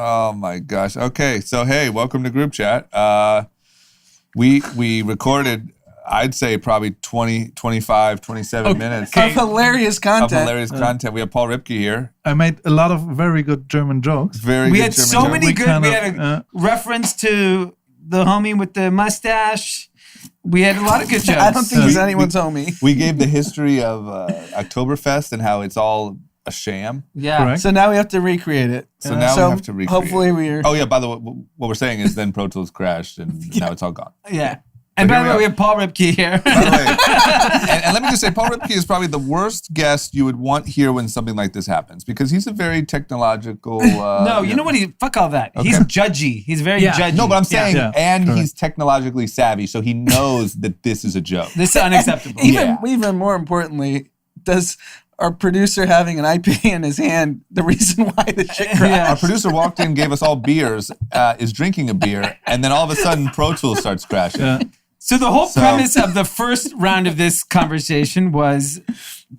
Oh my gosh. Okay, so hey, welcome to group chat. We recorded, I'd say probably 20, 25, 27 minutes of hilarious content. We have Paul Ripke here. I made a lot of very good German jokes. We had a reference to the homie with the mustache. We had a lot of good jokes. I don't think he's anyone's homie. We gave the history of Oktoberfest and how it's all a sham. Yeah. Correct. So now we have to recreate it. So now we have to recreate hopefully we're... Oh yeah, by the way, what we're saying is then Pro Tools crashed and now it's all gone. Yeah. And by the way, we have Paul Ripke here. By the way, and let me just say, Paul Ripke is probably the worst guest you would want here when something like this happens because he's a very technological... no, you know what? Fuck all that. Okay. He's judgy. He's very judgy. No, but I'm saying, he's technologically savvy, so he knows that this is a joke. This is unacceptable. Even more importantly, does our producer having an IPA in his hand the reason why the shit crashed? Yeah. Our producer walked in, gave us all beers, is drinking a beer, and then all of a sudden Pro Tools starts crashing. Yeah. So the whole premise of the first round of this conversation was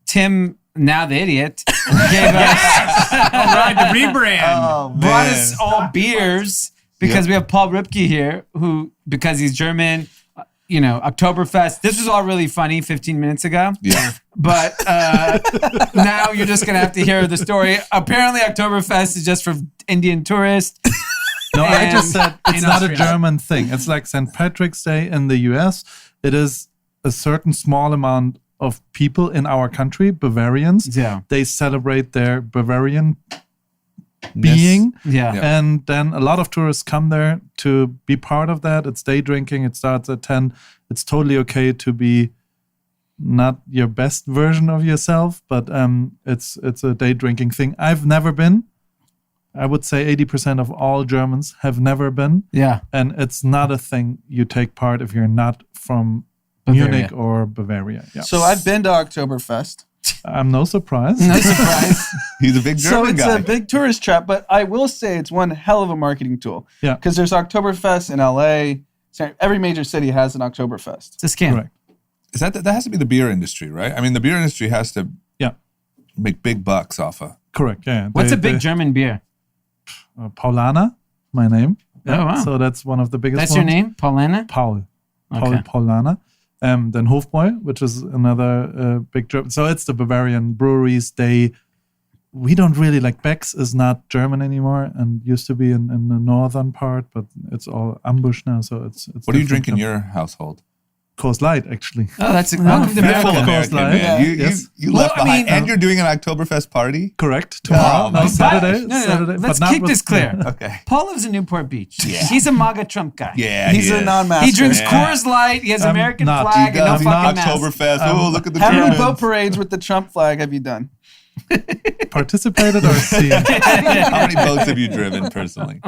Tim, now the idiot, gave us the rebrand. Brought us all beers because we have Paul Ripke here, who, because he's German, Oktoberfest. This was all really funny 15 minutes ago. Yeah. But now you're just going to have to hear the story. Apparently Oktoberfest is just for Indian tourists. No, I just said it's not a German thing. It's like St. Patrick's Day in the US. It is a certain small amount of people in our country, Bavarians. Yeah. They celebrate their Bavarian being. Yeah. And then a lot of tourists come there to be part of that. It's day drinking. It starts at 10. It's totally okay to be not your best version of yourself, but it's a day drinking thing. I've never been. I would say 80% of all Germans have never been. Yeah. And it's not a thing you take part if you're not from Munich or Bavaria. Yeah. So I've been to Oktoberfest. I'm no surprise. No surprise. He's a big German guy. So it's a big tourist trap, but I will say it's one hell of a marketing tool. Yeah. Because there's Oktoberfest in LA. Every major city has an Oktoberfest. It's a scam. Correct. Is that has to be the beer industry, right? I mean, the beer industry has to make big bucks off of. Correct, yeah. What's a big German beer? Paulaner, my name. Yeah. Oh, wow. So that's one of the biggest That's ones. your name? Paulaner? Paul. Okay. Paulaner. Then Hofbräu, which is another big German. So it's the Bavarian breweries. We don't really like Beck's is not German anymore and used to be in the northern part, but it's all ambush now. So it's what do you drink in your household? Coors Light, actually. Oh, that's full American, Coors Light. Man. You left behind, and you're doing an Oktoberfest party? Correct. Tomorrow. Saturday. No. Let's keep this clear. Okay. Paul lives in Newport Beach. Yeah. He's a MAGA Trump guy. Yeah, he's a non-masker. He drinks Coors Light. He has American flag and no fucking mask. Oktoberfest. Oh, look at the How many Germans. boat parades with the Trump flag have you done? Participated or seen? How many boats have you driven personally?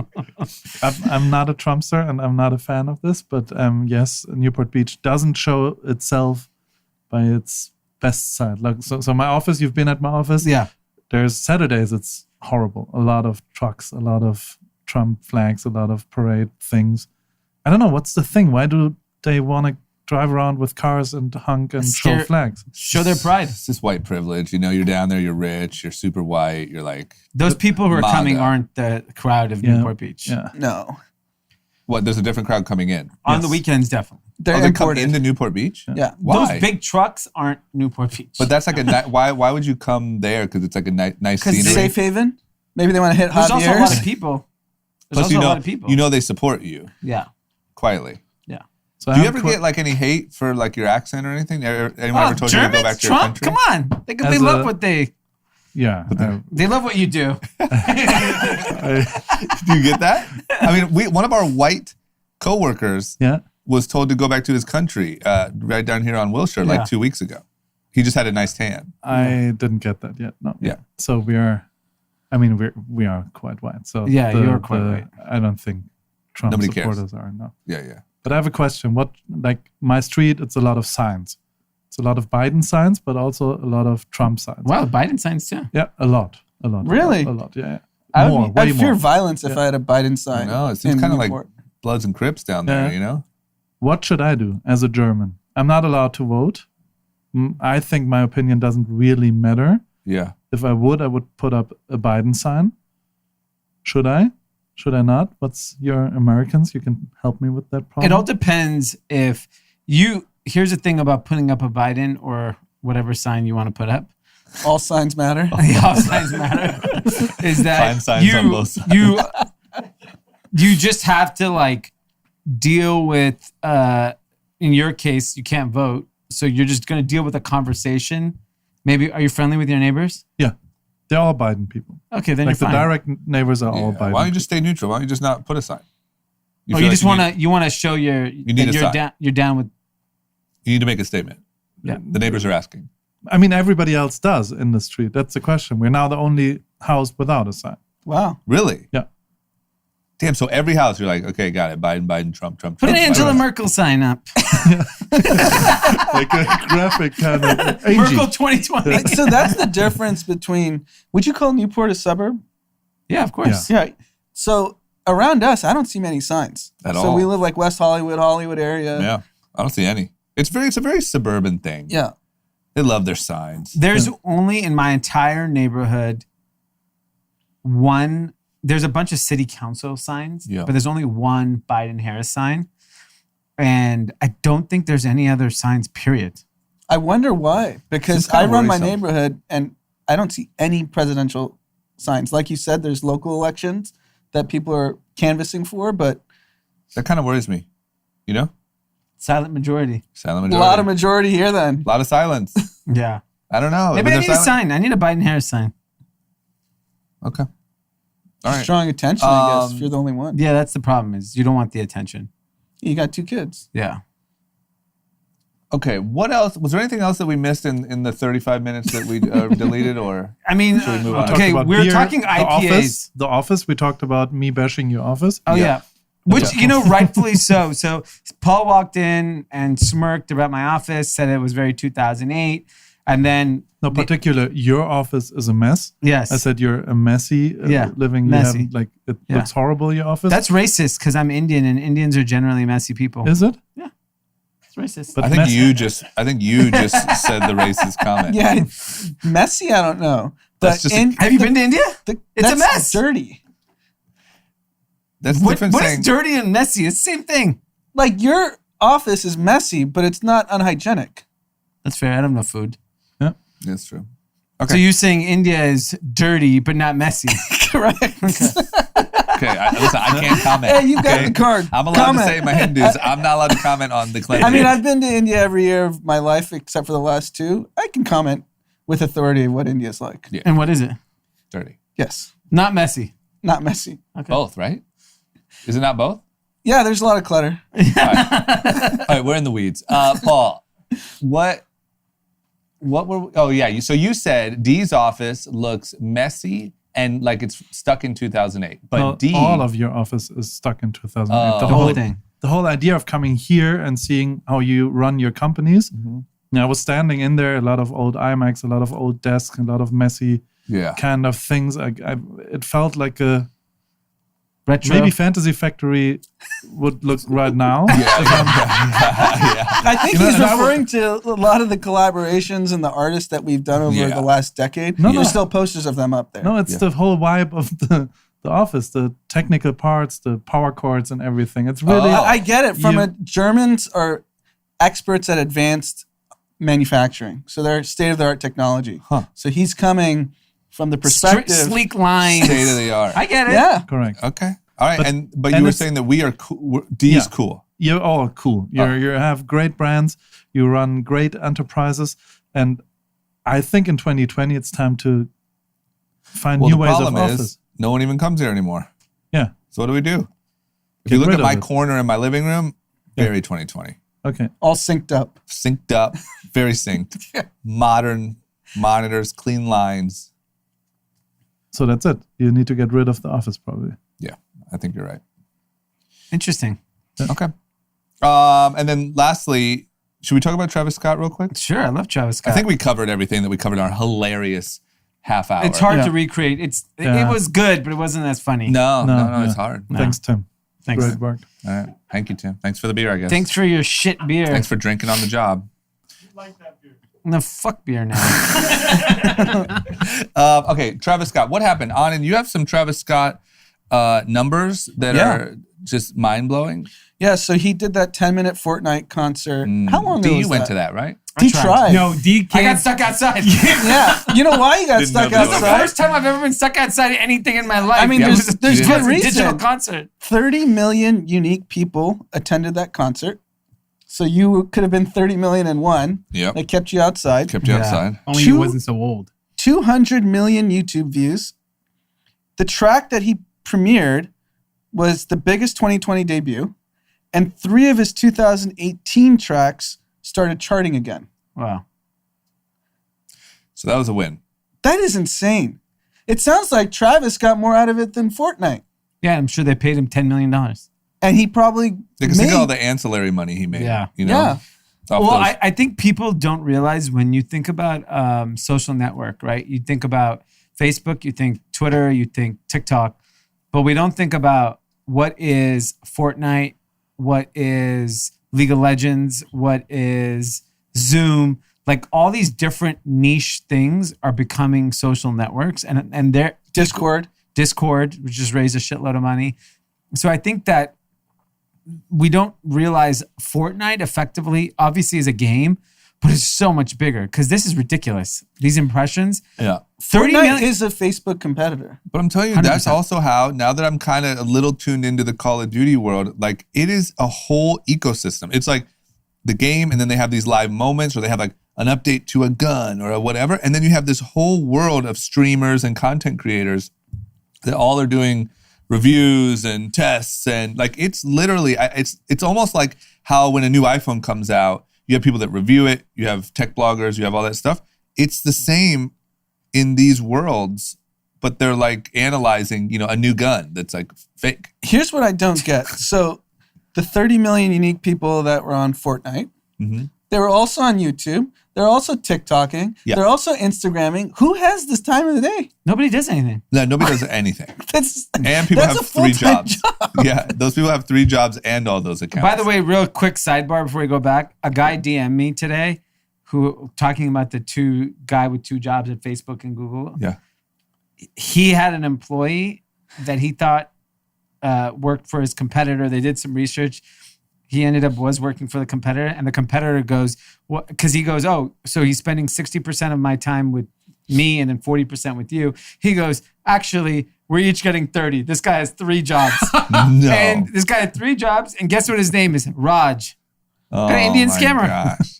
I'm not a Trumpster and I'm not a fan of this, but yes, Newport Beach doesn't show itself by its best side. Like so my office, you've been at my office. Yeah. There's Saturdays, it's horrible. A lot of trucks, a lot of Trump flags, a lot of parade things. I don't know, what's the thing? Why do they want to drive around with cars and honk and show flags? Show their pride. It's just white privilege. You're down there, you're rich, you're super white, you're like... Those people who are coming aren't the crowd of Newport Beach. Yeah. No. What, there's a different crowd coming in? On the weekends, definitely. They come into Newport Beach? Yeah. Why? Those big trucks aren't Newport Beach. But that's like why would you come there? Because it's like a nice scenery? Safe haven? Maybe they want to hit There's also a lot of Javier's? people. Plus, a lot of people. They support you. Yeah. Quietly. Yeah. So do you ever get like any hate for like your accent or anything? Anyone ever told Germans? you to go back to Trump? your country? Come on. They love what they... Yeah. They love what you do. Do you get that? I mean, one of our white coworkers was told to go back to his country right down here on Wilshire like 2 weeks ago. He just had a nice tan. I didn't get that yet. No. Yeah. So we are quite white. So you're quite white. I don't think Trump Nobody supporters cares. are. No. Yeah. But I have a question. My street, it's a lot of signs. It's a lot of Biden signs, but also a lot of Trump signs. Wow, Biden signs too. Yeah, a lot. Really? A lot, yeah. I'd fear violence if I had a Biden sign. No, it seems kind of like Bloods and Crips down there, What should I do as a German? I'm not allowed to vote. I think my opinion doesn't really matter. Yeah. If I would put up a Biden sign. Should I? Should I not? What's your Americans? You can help me with that problem. It all depends if you. Here's the thing about putting up a Biden or whatever sign you want to put up. All signs matter. All signs matter. Is that Find signs on both sides. you just have to like deal with. In your case, you can't vote, so you're just going to deal with a conversation. Maybe are you friendly with your neighbors? Yeah, they're all Biden people. Okay, then Like you're the fine. direct neighbors are all Biden. Why don't you just stay neutral? Why don't you just not put a sign? You feel just like want to show your need that a you're sign. down. You're down with. You need to make a statement. Yeah. The neighbors are asking. I mean, everybody else does in the street. That's the question. We're now the only house without a sign. Wow. Really? Yeah. Damn. So every house, you're like, okay, got it. Biden, Biden, Trump, Trump, Put Trump. an Angela Biden. Merkel sign up. Like a graphic kind of. Merkel 2020. So that's the difference between, would you call Newport a suburb? Yeah, of course. Yeah. So around us, I don't see many signs. At So all. we live like West Hollywood area. Yeah. I don't see any. It's a very suburban thing. Yeah. They love their signs. There's only in my entire neighborhood there's a bunch of city council signs, Yeah. but there's only one Biden-Harris sign. And I don't think there's any other signs, period. I wonder why. Because It's kinda I run my worrisome. neighborhood and I don't see any presidential signs. Like you said, there's local elections that people are canvassing for, but That kind of worries me. You know? Silent majority. Silent a majority. lot of majority here then. A lot of silence. Yeah. I don't know. Maybe But I they're need a silent. sign. I need a Biden-Harris sign. Okay. All right. Drawing attention, I guess, if you're the only one. Yeah, that's the problem is you don't want the attention. You got 2 kids. Yeah. Okay. What else? Was there anything else that we missed in the 35 minutes that we deleted or? I mean, Should we move on? okay, Talked about we're beer, talking the IPAs. The office. We talked about me bashing your office. Oh, Yeah. yeah. Which, rightfully so. So Paul walked in and smirked about my office, said it was very 2008. And then... No, particular, your office is a mess. Yes. I said you're a messy living. Messy. You have, it looks horrible, your office. That's racist because I'm Indian and Indians are generally messy people. Is it? It's racist. But I think messy. you just said the racist comment. Yeah. Messy, I don't know. That's just Have you been to India? It's a that's mess. dirty. That's What different is saying. dirty and messy? It's the same thing. Like your office is messy, but it's not unhygienic. That's fair. I don't know food. That's true. So Okay. you're saying India is dirty but not messy. Correct. Okay. Listen, I can't comment. Hey, you got okay? the card. I'm allowed Comment. to say my Hindus. I'm not allowed to comment on the cleanliness. I mean, I've been to India every year of my life except for the last 2. I can comment with authority what India's like. Yeah. And what is it? dirty. Yes. Not messy. Not messy. Okay. Both, right? Is it not both? Yeah, there's a lot of clutter. All right, we're in the weeds. Paul, what were we, oh yeah, so you said Dee's office looks messy and like it's stuck in 2008. But Well, Dee, all of your office is stuck in 2008. Oh. The whole thing. The whole idea of coming here and seeing how you run your companies. I was standing in there, a lot of old iMacs, a lot of old desks, a lot of messy yeah. kind of things. It felt like a Retro. maybe Fantasy Factory would look right now. I think You know, he's and I referring to a lot of the collaborations and the artists that we've done over Yeah. the last decade. No, There's no. still posters of them up there. No, it's the whole vibe of the office, the technical parts, the power cords and everything. It's really Oh. I get it. Germans are experts at advanced manufacturing. So they're state-of-the-art technology. Huh. So he's coming from the perspective. Sleek lines. State of the art. I get it. Yeah. correct. Okay. All right. But you and were it's- saying that we are cool. Dee's Yeah. cool. You're all cool. You have great brands. You run great enterprises, and I think in 2020 it's time to find Well, new the ways of problem office. is no one even comes here anymore. Yeah. So what do we do? If Get you look rid at of my it. corner in my living room, very 2020. Okay. All synced up. Synced up, very synced. Modern monitors, clean lines. So that's it. You need to get rid of the office probably. Yeah, I think you're right. Interesting. Okay. And then lastly, should we talk about Travis Scott real quick? Sure. I love Travis Scott. I think we covered everything that we covered in our hilarious half hour. it's hard Yeah. to recreate. Yeah. It was good, but it wasn't as funny. No, No, it's yeah. hard. Thanks, Tim. Thanks. Great work. All right. Thank you, Tim. Thanks for the beer, I guess. Thanks for your shit beer. Thanks for drinking on the job. No, fuck beer now. Okay, Travis Scott. What happened? Anand, you have some Travis Scott numbers that Yeah. are just mind blowing? Yeah, so he did that 10-minute Fortnite concert. How long ago D, was you went that? to that, right? He tried. No, D I got can't. stuck outside. Yeah. You know why you got Didn't stuck know that. That's the outside? first time I've ever been stuck outside anything in my life. I mean, Yeah, there's you good didn't- a reason. digital concert. 30 million unique people attended that concert. So you could have been 30,000,001. Yep. That kept you outside. Kept you outside. Only he wasn't so old. 200 million YouTube views. The track that he premiered was the biggest 2020 debut, and 3 of his 2018 tracks started charting again. Wow. So that was a win. That is insane. It sounds like Travis got more out of it than Fortnite. Yeah, I'm sure they paid him $10 million. And he probably Because made, think of all the ancillary money he made. Yeah. You know? Yeah. Off Well, those- I think people don't realize when you think about social network, right? You think about Facebook, you think Twitter, you think TikTok, but we don't think about what is Fortnite, what is League of Legends, what is Zoom. Like all these different niche things are becoming social networks, and they're Discord, which just raised a shitload of money. So I think that we don't realize Fortnite effectively, obviously, is a game, but it's so much bigger because this is ridiculous. These impressions. yeah. 30 Fortnite million. is a Facebook competitor. But I'm telling you, that's 100%. also how, now that I'm kind of a little tuned into the Call of Duty world, like it is a whole ecosystem. It's like the game, and then they have these live moments, or they have like an update to a gun or a whatever. And then you have this whole world of streamers and content creators that all are doing reviews and tests. And like, it's literally, it's almost like how when a new iPhone comes out, you have people that review it, you have tech bloggers, you have all that stuff. It's the same in these worlds, but they're like analyzing, a new gun that's like fake. Here's what I don't get. So the 30 million unique people that were on Fortnite, they were also on YouTube. They're also TikToking. Yeah. They're also Instagramming. Who has this time of the day? Nobody does anything. No, nobody does anything. And people that's have a 3 full-time jobs. Yeah, those people have 3 jobs and all those accounts. By the way, real quick sidebar before we go back. A guy DM'd me today who talking about the guy with 2 jobs at Facebook and Google. Yeah. He had an employee that he thought worked for his competitor. They did some research. He ended up was working for the competitor, and the competitor goes, "What?" Because he goes, "Oh, so he's spending 60% of my time with me and then 40% with you." He goes, "Actually, we're each getting 30. This guy has 3 jobs." No. And this guy had 3 jobs, and guess what his name is? Raj. Oh, An Indian my scammer. Gosh.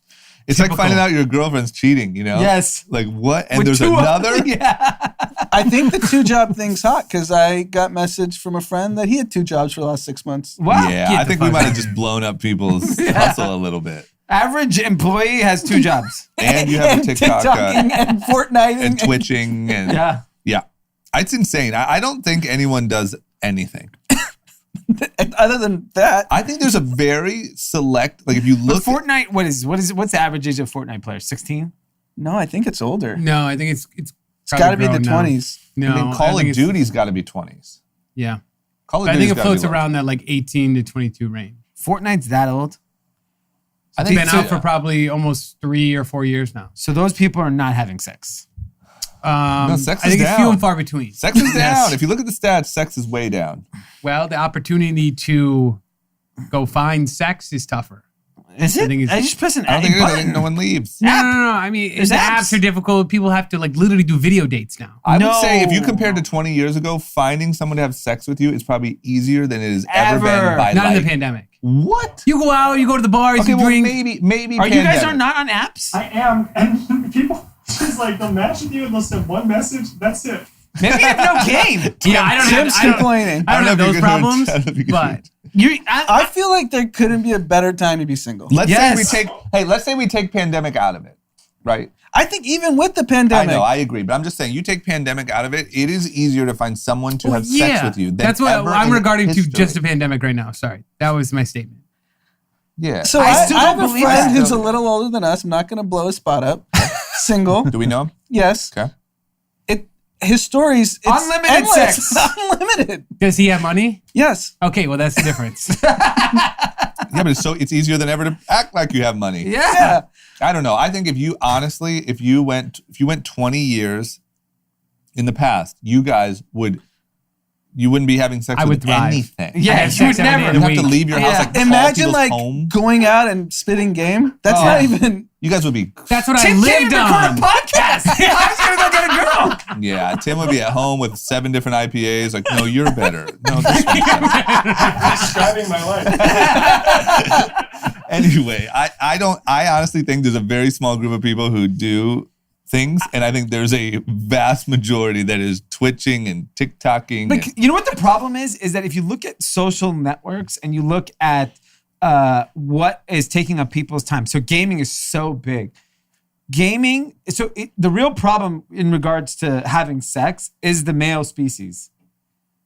It's like finding out your girlfriend's cheating, Yes. Like what? And With there's 2 another? Yeah. I think the 2-job thing's hot because I got message from a friend that he had 2 jobs for the last 6 months. Wow. Yeah, Get I the think we fuck might out have of just blown up people's hustle a little bit. Average employee has 2 jobs. And you have a TikTok TikToking and Fortnite and twitching and Yeah. It's insane. I don't think anyone does anything. And other than that, I think there's a very select, like if you But look at, Fortnite, what's the average age of Fortnite players? 16? no, I think it's older. No, I think it's It's got to be the grown now. 20s. No, I mean, Call think of it's- Duty's got to be 20s. Yeah, Call of but I Duty's think it gotta floats be low. around that like 18 to 22 range. Fortnite's that old? I It's think been out for probably almost 3 or 4 years now. So those people are not having sex. No, sex I is think it's down. few and far between. Sex is Yes. down. If you look at the stats, sex is way down. Well, the opportunity to go find sex is tougher. Is it? think it's- I just press an I don't think it is. I button. think no one leaves. No. I mean, There's the apps. apps are difficult. People have to like literally do video dates now. I would say if you No. compared to 20 years ago, finding someone to have sex with you is probably easier than it has ever been Ever. by Not in like, the pandemic. What? You go out, you go to the bars, Okay, you well drink. maybe Are you guys pandemic. not on apps? I am, and people just like they'll match with you and they'll send one message. That's it. Maybe you have no game. Yeah, I don't Tim's have complaining. I don't have know if those you're gonna- problems, I don't know if you're gonna- but I feel like there couldn't be a better time to be single. Let's Yes. say we take pandemic out of it, right? I think even with the I pandemic, know, I agree, but I'm just saying, you take pandemic out of it, it is easier to find someone to have sex with you. Than That's what ever I'm in regarding to history. just a pandemic right now. Sorry, that was my statement. Yeah. so I I, still I have don't a believe friend that. who's a little older than us. I'm not going to blow his spot up. Single, Do we know him? yes. Okay. His stories, it's Unlimited endless. sex. Unlimited. Does he have money? Yes. Okay, well that's the difference. Yeah, but it's easier than ever to act like you have money. Yeah. I don't know. I think if you went 20 years in the past, you guys would You wouldn't be having sex I with would thrive. anything. Yeah, have you would sex every day never. of You the have to week. leave your house, like call Imagine people's like home. going out and spitting game. That's Oh. not even. You guys would be, That's what I Tim can't lived even record on. a podcast. I was gonna go get a girl. yeah, Tim would be at home with 7 different IPAs. Like, no, you're better. No, this one's better. Describing my life. Anyway, I honestly think there's a very small group of people who do things, and I think there's a vast majority that is twitching and TikToking. But you know what the problem is? Is that if you look at social networks and you look at what is taking up people's time. So gaming is so big. The real problem in regards to having sex is the male species.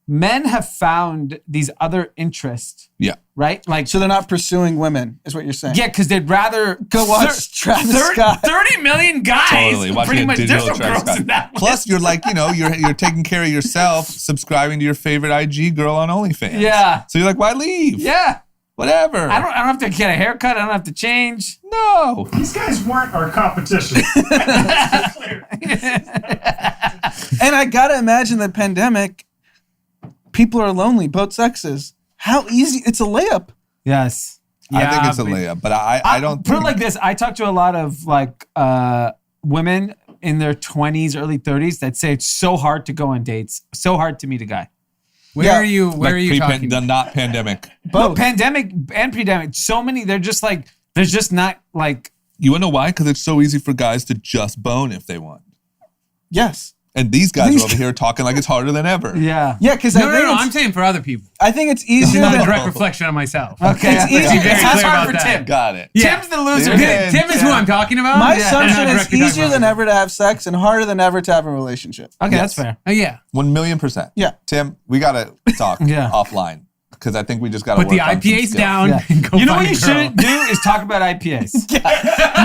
Men have found these other interests, yeah. right? Like, So they're not pursuing women, is what you're saying. yeah, because they'd rather Go watch Travis Scott. 30 million guys. Totally. Watching Pretty a much, digital there's no Travis girls in that Scott. one. Plus, you're like, you're taking care of yourself, subscribing to your favorite IG girl on OnlyFans. Yeah. So you're like, why leave? Yeah. Whatever. I don't have to get a haircut. I don't have to change. No. These guys weren't our competition. Let's be clear. And I gotta imagine the pandemic, people are lonely, both sexes. How easy? It's a layup. Yes. I think it's a but- layup, but I don't put it think. like this. I talk to a lot of like women in their 20s, early 30s that say it's so hard to go on dates, so hard to meet a guy. Where Yeah. are you? Where are you talking? Not pandemic. No, pandemic and pre-pandemic. So many. They're just like. There's just not like. You want to know why? Because it's so easy for guys to just bone if they want. Yes. And these guys are over here talking like it's harder than ever. Yeah. Yeah, because No, I'm saying for other people. I think it's This easier is not a than direct reflection on myself. Okay. It's easy. Very It's clear hard about for that. Tim. Got it. Yeah. Tim's the loser. Yeah. Tim is who I'm talking about. My Yeah. assumption And I'm is directly talking easier about than him. ever to have sex and harder than ever to have a relationship. Okay, Yes. that's fair. Oh yeah. 1,000,000%. Yeah. Tim, we got to talk Yeah. offline because I think we just got to Put the IPAs down Yeah. and go You know what find a you girl. shouldn't do is talk about IPAs.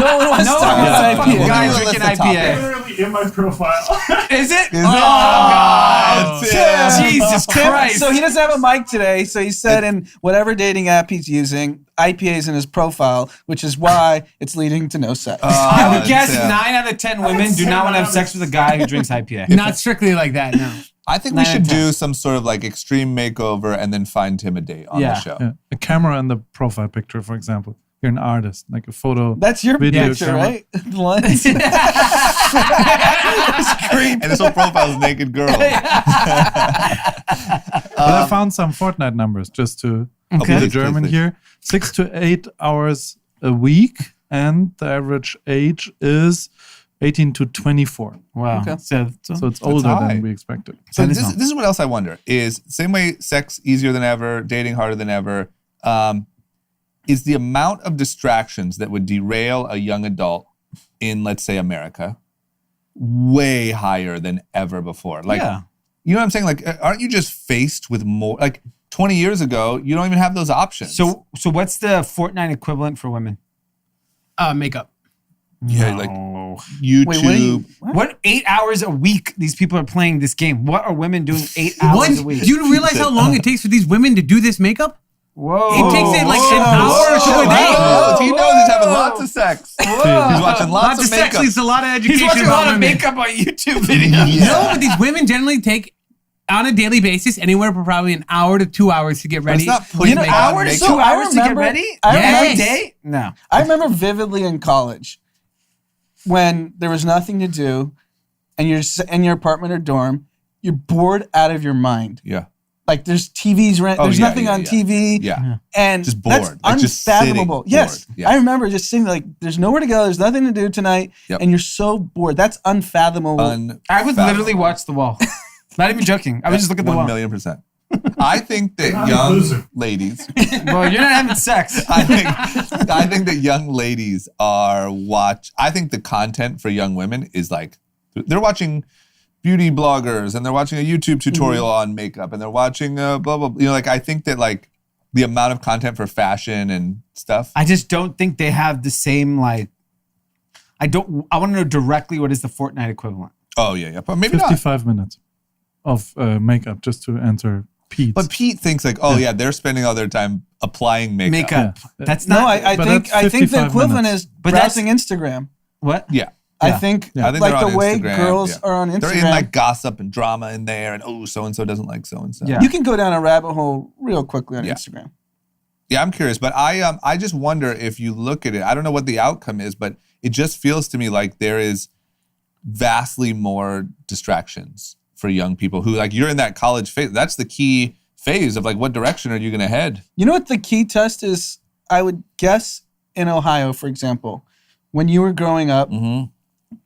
No one wants No to talk one about wants to IPA. guy We'll do a drinking list of IPA. Literally in my profile. Is it? Is Oh, it? God. Tim. Jesus Christ. So he doesn't have a mic today, so he said in whatever dating app he's using, IPAs in his profile, which is why it's leading to no sex. I would guess Tim. 9 out of 10 women do not want to have sex with a guy who drinks IPA. Not strictly like that. No. I think we 9 out should of 10. do some sort of like extreme makeover and then find Tim a date on Yeah. the show. Yeah. A camera in the profile picture, for example. You're an artist, like a photo. That's your video picture, camera. right? The lens. And his whole profile is naked girl. But I found some Fortnite numbers just to Okay. the Please, German please. here. 6 to 8 hours a week, and the average age is 18 to 24. Wow. Okay. So it's older high. than we expected. So That is this is what else I wonder is same way sex easier than ever, dating harder than ever, is the amount of distractions that would derail a young adult in, let's say, America, way higher than ever before. Like, Yeah. you know what I'm saying? Like, aren't you just faced with more? Like 20 years ago, you don't even have those options. So what's the Fortnite equivalent for women? Makeup. yeah, like No. YouTube. Wait, what do you? What 8 hours a week these people are playing this game? What are women doing 8 hours a Do week? you realize how long it takes for these women to do this makeup? Whoa. It takes it like an hour to a day. Whoa. He knows he's having lots of sex. He's watching lots Lots of of sex makeup. leads to a lot of education. He's watching a about lot of women. makeup on YouTube videos. No, but these women generally take on a daily basis anywhere from probably an hour to 2 hours to get ready. it's not putting with makeup makeup. on Hour to makeup. 2 I hours to get remember- ready? I remember- Every day? No. I remember vividly in college when there was nothing to do, and you're just in your apartment or dorm. You're bored out of your mind. Yeah. Like there's TVs rent. Oh, There's yeah, nothing yeah, on yeah. TV. Yeah. And Just that's bored. Like, just sitting unfathomable. Yes. bored. Yeah. I remember just sitting like, there's nowhere to go. There's nothing to do tonight. Yep. And you're so bored. That's unfathomable. I would literally watch the wall. Not even joking. I would just look at the wall. 1,000,000%. I think that You're not a young loser. ladies, Well, you're not having sex. I think that young ladies I think the content for young women is like, they're watching beauty bloggers and they're watching a YouTube tutorial on makeup and they're watching blah, blah, blah. You know, like I think that like the amount of content for fashion and stuff. I just don't think they have the same like. I want to know directly what is the Fortnite equivalent. Oh yeah, yeah. But maybe not. 55 minutes of makeup, just to answer Pete. But Pete thinks like, oh yeah, they're spending all their time applying makeup. Makeup. Yeah. That's no, not. I But think that's the 55 equivalent minutes. is But that's- browsing Instagram. What? Yeah. I think I think like they're the on way Instagram, girls yeah. are on Instagram. They're in like gossip and drama in there, and so and so doesn't like so and so. Yeah. You can go down a rabbit hole real quickly on Yeah. Instagram. Yeah, I'm curious, but I just wonder if you look at it. I don't know what the outcome is, but it just feels to me like there is vastly more distractions for young people who like you're in that college phase. That's the key phase of like what direction are you going to head? You know what the key test is? I would guess in Ohio, for example, when you were growing up,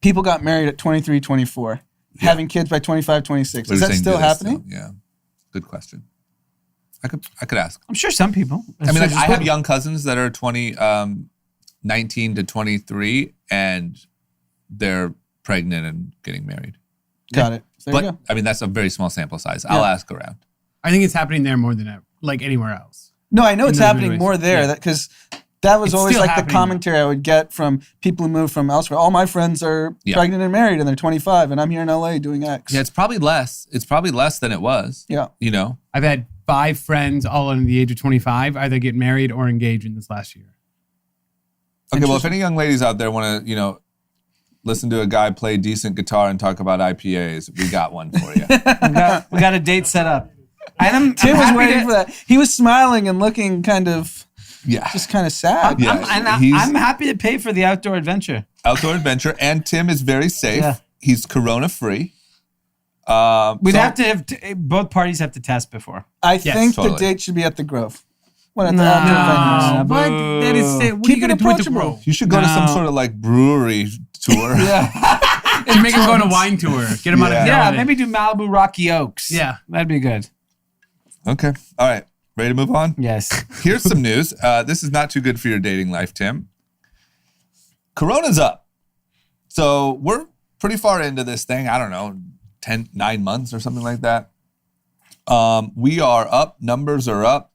people got married at 23, 24, having kids by 25, 26. Is that still happening? Yeah, good question. I could ask. I'm sure some people. I mean, like I have young cousins that are 19 to 23, and they're pregnant and getting married. Got it. So there you But go. I mean, that's a very small sample size. I'll ask around. I think it's happening there more than like anywhere else. No, I know it's those happening ways. more there Yeah. because that was It's always still like the happening, commentary I would get from people who moved from elsewhere. All my friends are Yeah. pregnant and married and they're 25 and I'm here in LA doing X. Yeah, it's probably less. It's probably less than it was. Yeah. You know? I've had 5 friends all under the age of 25 either get married or engaged in this last year. Okay, well, if any young ladies out there want to, listen to a guy play decent guitar and talk about IPAs, we got one for you. we got a date set up. And Tim I'm was happy waiting to- for that. He was smiling and looking kind of Yeah. just kind of sad. Yeah, I'm happy to pay for the outdoor adventure. Outdoor adventure, and Tim is very safe. Yeah. He's corona free. We'd have to have both parties have to test before. I think totally. the date should be at the Grove. One at the No. outdoor venues. But that is what Keep are you it going to do with the approachable. bro? You should go to some No. sort of like brewery tour. And make him go on a wine tour. Get him out of Yeah, California. maybe do Malibu Rocky Oaks. Yeah. That'd be good. Okay. All right. Ready to move on? Yes. Here's some news. This is not too good for your dating life, Tim. Corona's up. So we're pretty far into this thing. I don't know, 9 months or something like that. We are up. Numbers are up.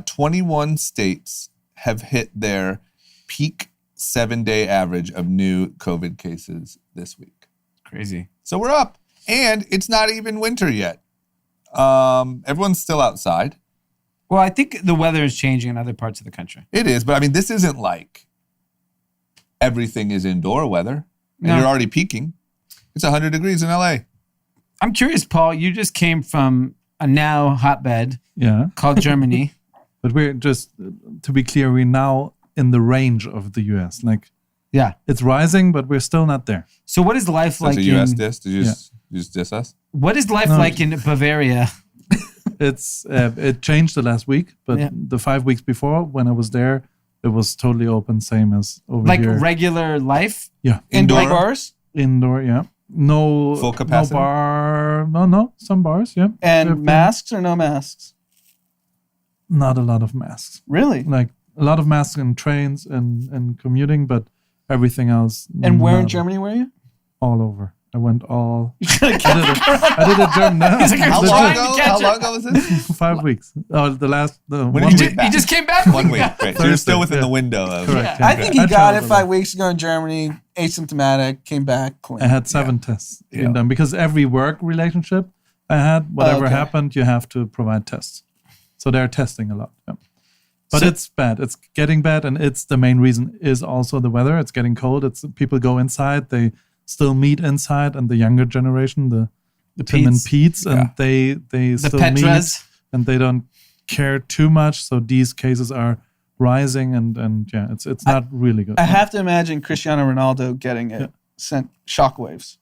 21 states have hit their peak 7-day average of new COVID cases this week. Crazy. So we're up. And it's not even winter yet. Everyone's still outside. Well, I think the weather is changing in other parts of the country. It is, but I mean, this isn't like everything is indoor weather and No. you're already peaking. It's 100 degrees in LA. I'm curious, Paul, you just came from a now hotbed Yeah. called Germany. But we're just, to be clear, we're now in the range of the US. Like, Yeah. it's rising, but we're still not there. So what is life That's like a US in diss. Did you just diss us? what is life No. like in Bavaria? It's it changed the last week, but Yeah. the 5 weeks before when I was there, it was totally open, same as over Like here. regular life? Yeah, Indoor Indoor? bars indoor. Yeah, no Full capacity? No bar. No, some bars. Yeah, and Different. masks or no masks? Not a lot of masks. Really? Like a lot of masks in trains and commuting, but everything else. And where in not Germany were you? All over. I went all. I did it German. No, He's like, How Legit. long Trying to ago? catch How it. long ago was this? 5 weeks. Oh, the When one did you week. get You just came back? 1 week. Great. So you're still Thursday, within yeah. the window of. Correct. I think he got traveled it a lot. 5 weeks ago in Germany, asymptomatic, came back clean. I had 7 tests Yeah. in them because every work relationship I had, whatever Okay. happened, you have to provide tests. So they're testing a lot. Yeah. But So- it's bad. It's getting bad, and it's the main reason is also the weather. It's getting cold. It's people go inside. They still meet inside, and the younger generation, the Tim and Pete's, and they The still Petras. meet, and they don't care too much. So these cases are rising, and yeah, it's not really good. I have to imagine Cristiano Ronaldo getting it sent shockwaves.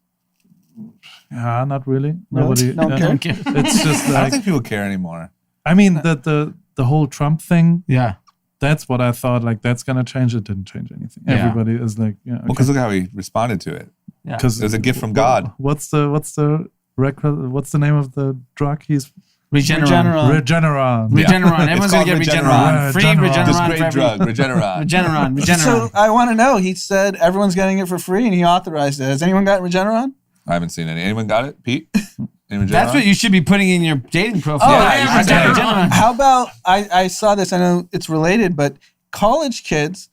Yeah, not really. Nobody. No one yeah. cares? It's just I don't like think people care anymore. I mean the whole Trump thing. Yeah. That's what I thought. Like that's gonna change. It didn't change anything. Yeah. Everybody is like, yeah, Well, because look how he responded to it. because It was a gift from God. What's the name of the drug? He's Regeneron. Regeneron. Regeneron. It's Everyone's going to get called Regeneron. Regeneron. Free Regeneron. Regeneron. This for great every- drug, Regeneron. Regeneron. So Regeneron. I want to know. He said everyone's getting it for free, and he authorized it. Has anyone got Regeneron? I haven't seen any. Anyone got it? Pete? Any That's Regeneron? what you should be putting in your dating profile. Oh, I yeah, have Regeneron. Regeneron. How about I saw this? I know it's related, but college kids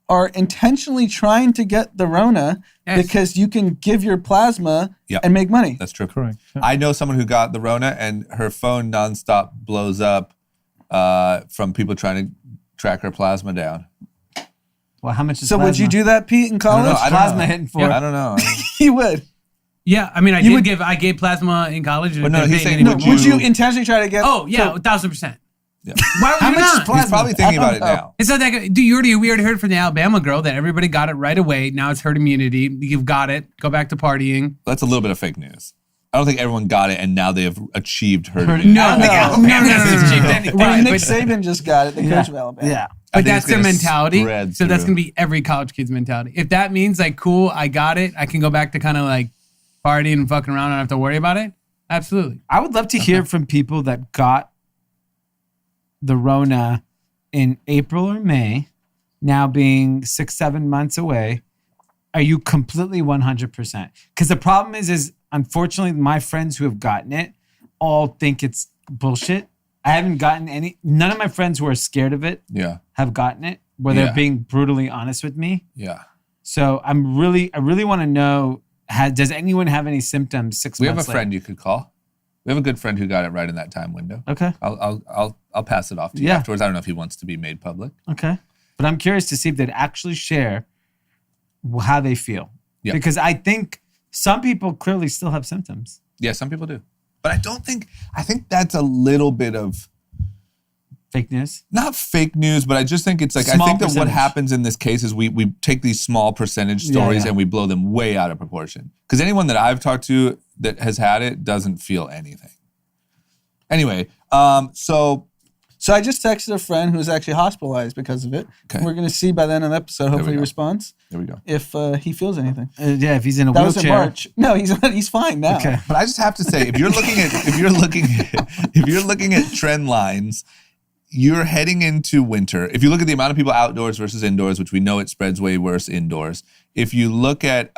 are intentionally trying to get the Rona Yes. because you can give your plasma Yep. and make money. That's true. Correct. Yeah. I know someone who got the Rona and her phone nonstop blows up from people trying to track her plasma down. Well, how much is So would you do that, Pete, in I don't college? know. I don't plasma know. hitting for? I don't know. You would. Yeah, I mean, I gave plasma in college. But no, he's saying No, would would you intentionally try to get? Oh yeah, 1,000%. Yeah. Why would How you much not? is plasma? He's probably thinking about it now. It's not that good. Dude, we already heard from the Alabama girl that everybody got it right away. Now it's herd immunity. You've got it. Go back to partying. That's a little bit of fake news. I don't think everyone got it and now they have achieved herd immunity. No, Well, Nick Saban just got it, the coach of Alabama. Yeah. But think that's it's their gonna mentality. spread So that's through. going to be every college kid's mentality. If that means like, cool, I got it. I can go back to kind of like partying and fucking around. I don't have to worry about it. Absolutely. I would love to hear from people that got the Rona in April or May, now being 6-7 months away. Are you completely 100%? Because the problem is unfortunately my friends who have gotten it all think it's bullshit. I haven't gotten any. None of my friends who are scared of it Yeah. have gotten it, where Yeah. they're being brutally honest with me. Yeah. So I really want to know. Does anyone have any symptoms 6 We have months a friend you could call. We have a good friend who got it right in that time window. Okay. I'll pass it off to you Yeah. afterwards. I don't know if he wants to be made public. Okay. But I'm curious to see if they'd actually share how they feel. Yeah. Because I think some people clearly still have symptoms. Yeah, some people do. But I think that's a little bit of Fake news. not fake news, but I just think it's like, I Small think that what percentage. happens in this case is we take these small percentage stories yeah. and we blow them way out of proportion. Because anyone that I've talked to that has had it doesn't feel anything. Anyway, so So I just texted a friend who's actually hospitalized because of it. Okay. We're going to see by the end of the episode, hopefully he go. responds, there we go. if he feels anything. Yeah, if he's in a That was in wheelchair. March. No, he's fine now. Okay. But I just have to say, if you're looking at trend lines, you're heading into winter. If you look at the amount of people outdoors versus indoors, which we know it spreads way worse indoors. If you look at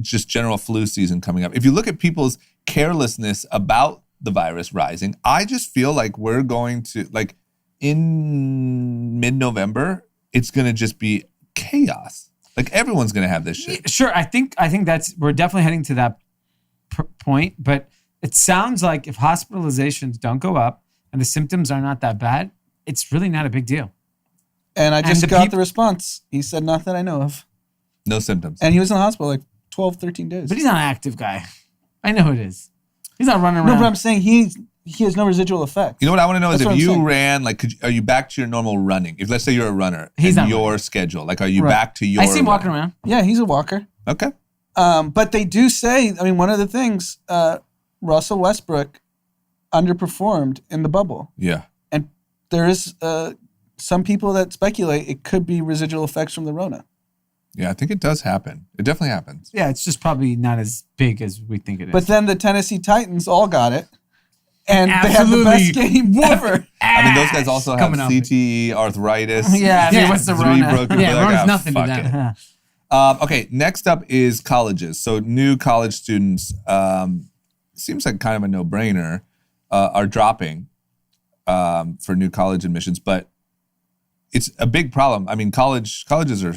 just general flu season coming up, if you look at people's carelessness about the virus rising, I just feel like we're going to, like in mid-November, it's going to just be chaos. Like everyone's going to have this shit. Sure, I think we're definitely heading to that point. But it sounds like if hospitalizations don't go up and the symptoms are not that bad, it's really not a big deal. And I just the got the response. He said, not that I know of. No symptoms. And he was in the hospital like 12, 13 days. But he's not an active guy. I know it is. He's not running around. No, but I'm saying he has no residual effect. You know what I want to know That's is what if I'm you saying. ran, like, are you back to your normal running? If let's say you're a runner, He's and not your running. schedule, like, are you Right. back to your? I see him walking running? around. Yeah, he's a walker. Okay. But they do say, I mean, one of the things, Russell Westbrook underperformed in the bubble. Yeah. And there is some people that speculate it could be residual effects from the Rona. Yeah, I think it does happen. It definitely happens. Yeah, it's just probably not as big as we think it is. But then the Tennessee Titans all got it. And they had the Absolutely. best game ever. I mean, those guys also have Coming up. CTE, arthritis. yeah, I mean, Yeah. what's the 3 Rona? broken. Yeah, Like, Rona's ah, nothing to fuck that. it. Okay, next up is colleges. So new college students, seems like kind of a no-brainer, are dropping for new college admissions, but it's a big problem. I mean, colleges are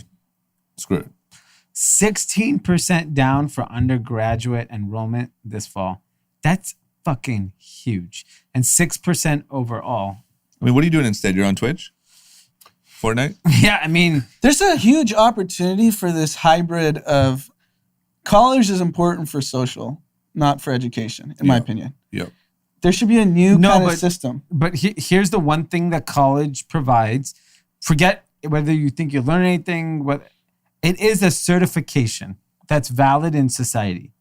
screwed. 16% down for undergraduate enrollment this fall. That's fucking huge. And 6% overall. I mean, what are you doing instead? You're on Twitch? Fortnite? Yeah, I mean, There's a huge opportunity for this hybrid of college is important for social, not for education, in my Yeah. opinion. Yep. There should be a new No, kind of but- system. but here's the one thing that college provides. Forget whether you think you learn anything, it is a certification that's valid in society.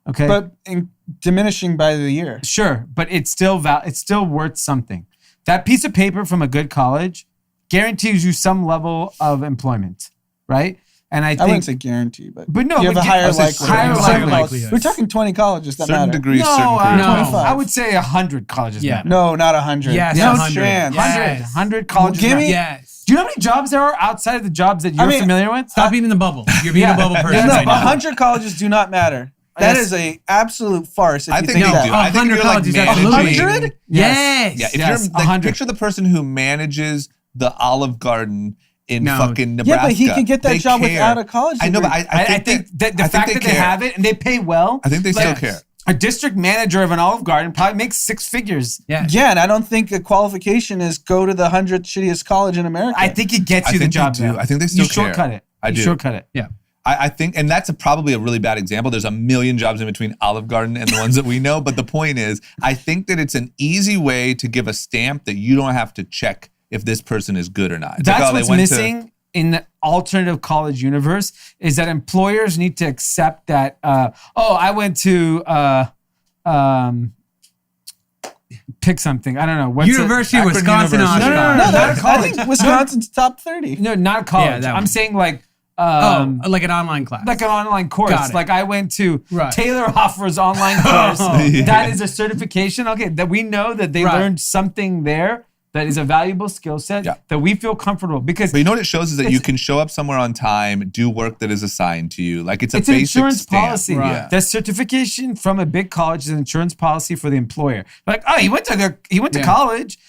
Okay? But in diminishing by the year. Sure, but it's still it's still worth something. That piece of paper from a good college guarantees you some level of employment, right? And I I think wouldn't say guarantee, but no, you have but a higher I would say likelihood. higher Certain likelihood. colleges- We're talking 20 colleges that Certain matter. degrees, certain no, careers. 25. I would say 100 colleges. Yeah. matter. No, not 100. Yes, no 100. chance. Yes. 100 colleges. Give me- matter. Yes. Do you know how many jobs there are outside of the jobs that you're mean, familiar with? Stop being in the bubble. You're being Yeah. a bubble person Yeah, No, right but now. 100 colleges do not matter. That Yes. is a absolute farce if I you think think they that. do. I think 100 you're like colleges, managing. absolutely. 100? Yes. Yeah, if Yes, you're like, 100. picture the person who manages the Olive Garden in No. fucking Yeah, Nebraska. but he can get that They job care. without a college I know, but degree. I I think that the I think fact that they care. have it and they pay well. I think they still like, care. A district manager of an Olive Garden probably makes 6 figures. Yeah. Yeah, and I don't think a qualification is go to the 100th shittiest college in America. I think it gets you the job. I think they still you shortcut it. I do. Shortcut it. Yeah. I think, and that's probably a really bad example. There's a million jobs in between Olive Garden and the ones that we know. But the point is, I think that it's an easy way to give a stamp that you don't have to check if this person is good or not. It's That's like, oh, what's missing in the alternative college universe is that employers need to accept that, I went to, pick something. I don't know. What's University of Akron Wisconsin. University. Oshkosh. I think Wisconsin's top 30. No, not college. Yeah, that one. I'm saying like, Like an online class. like an online course. Got it. Like I went to Right. Taylor Hoffer's online course. Yeah. That is a certification. Okay, that we know that they Right. learned something there that is a valuable skill set Yeah. that we feel comfortable because But you know what it shows is that you It's- can show up somewhere on time, do work that is assigned to you. Like it's a it's an basic insurance stamp. policy. Right. Yeah. The certification from a big college is an insurance policy for the employer. Like, oh, he went to Yeah. college.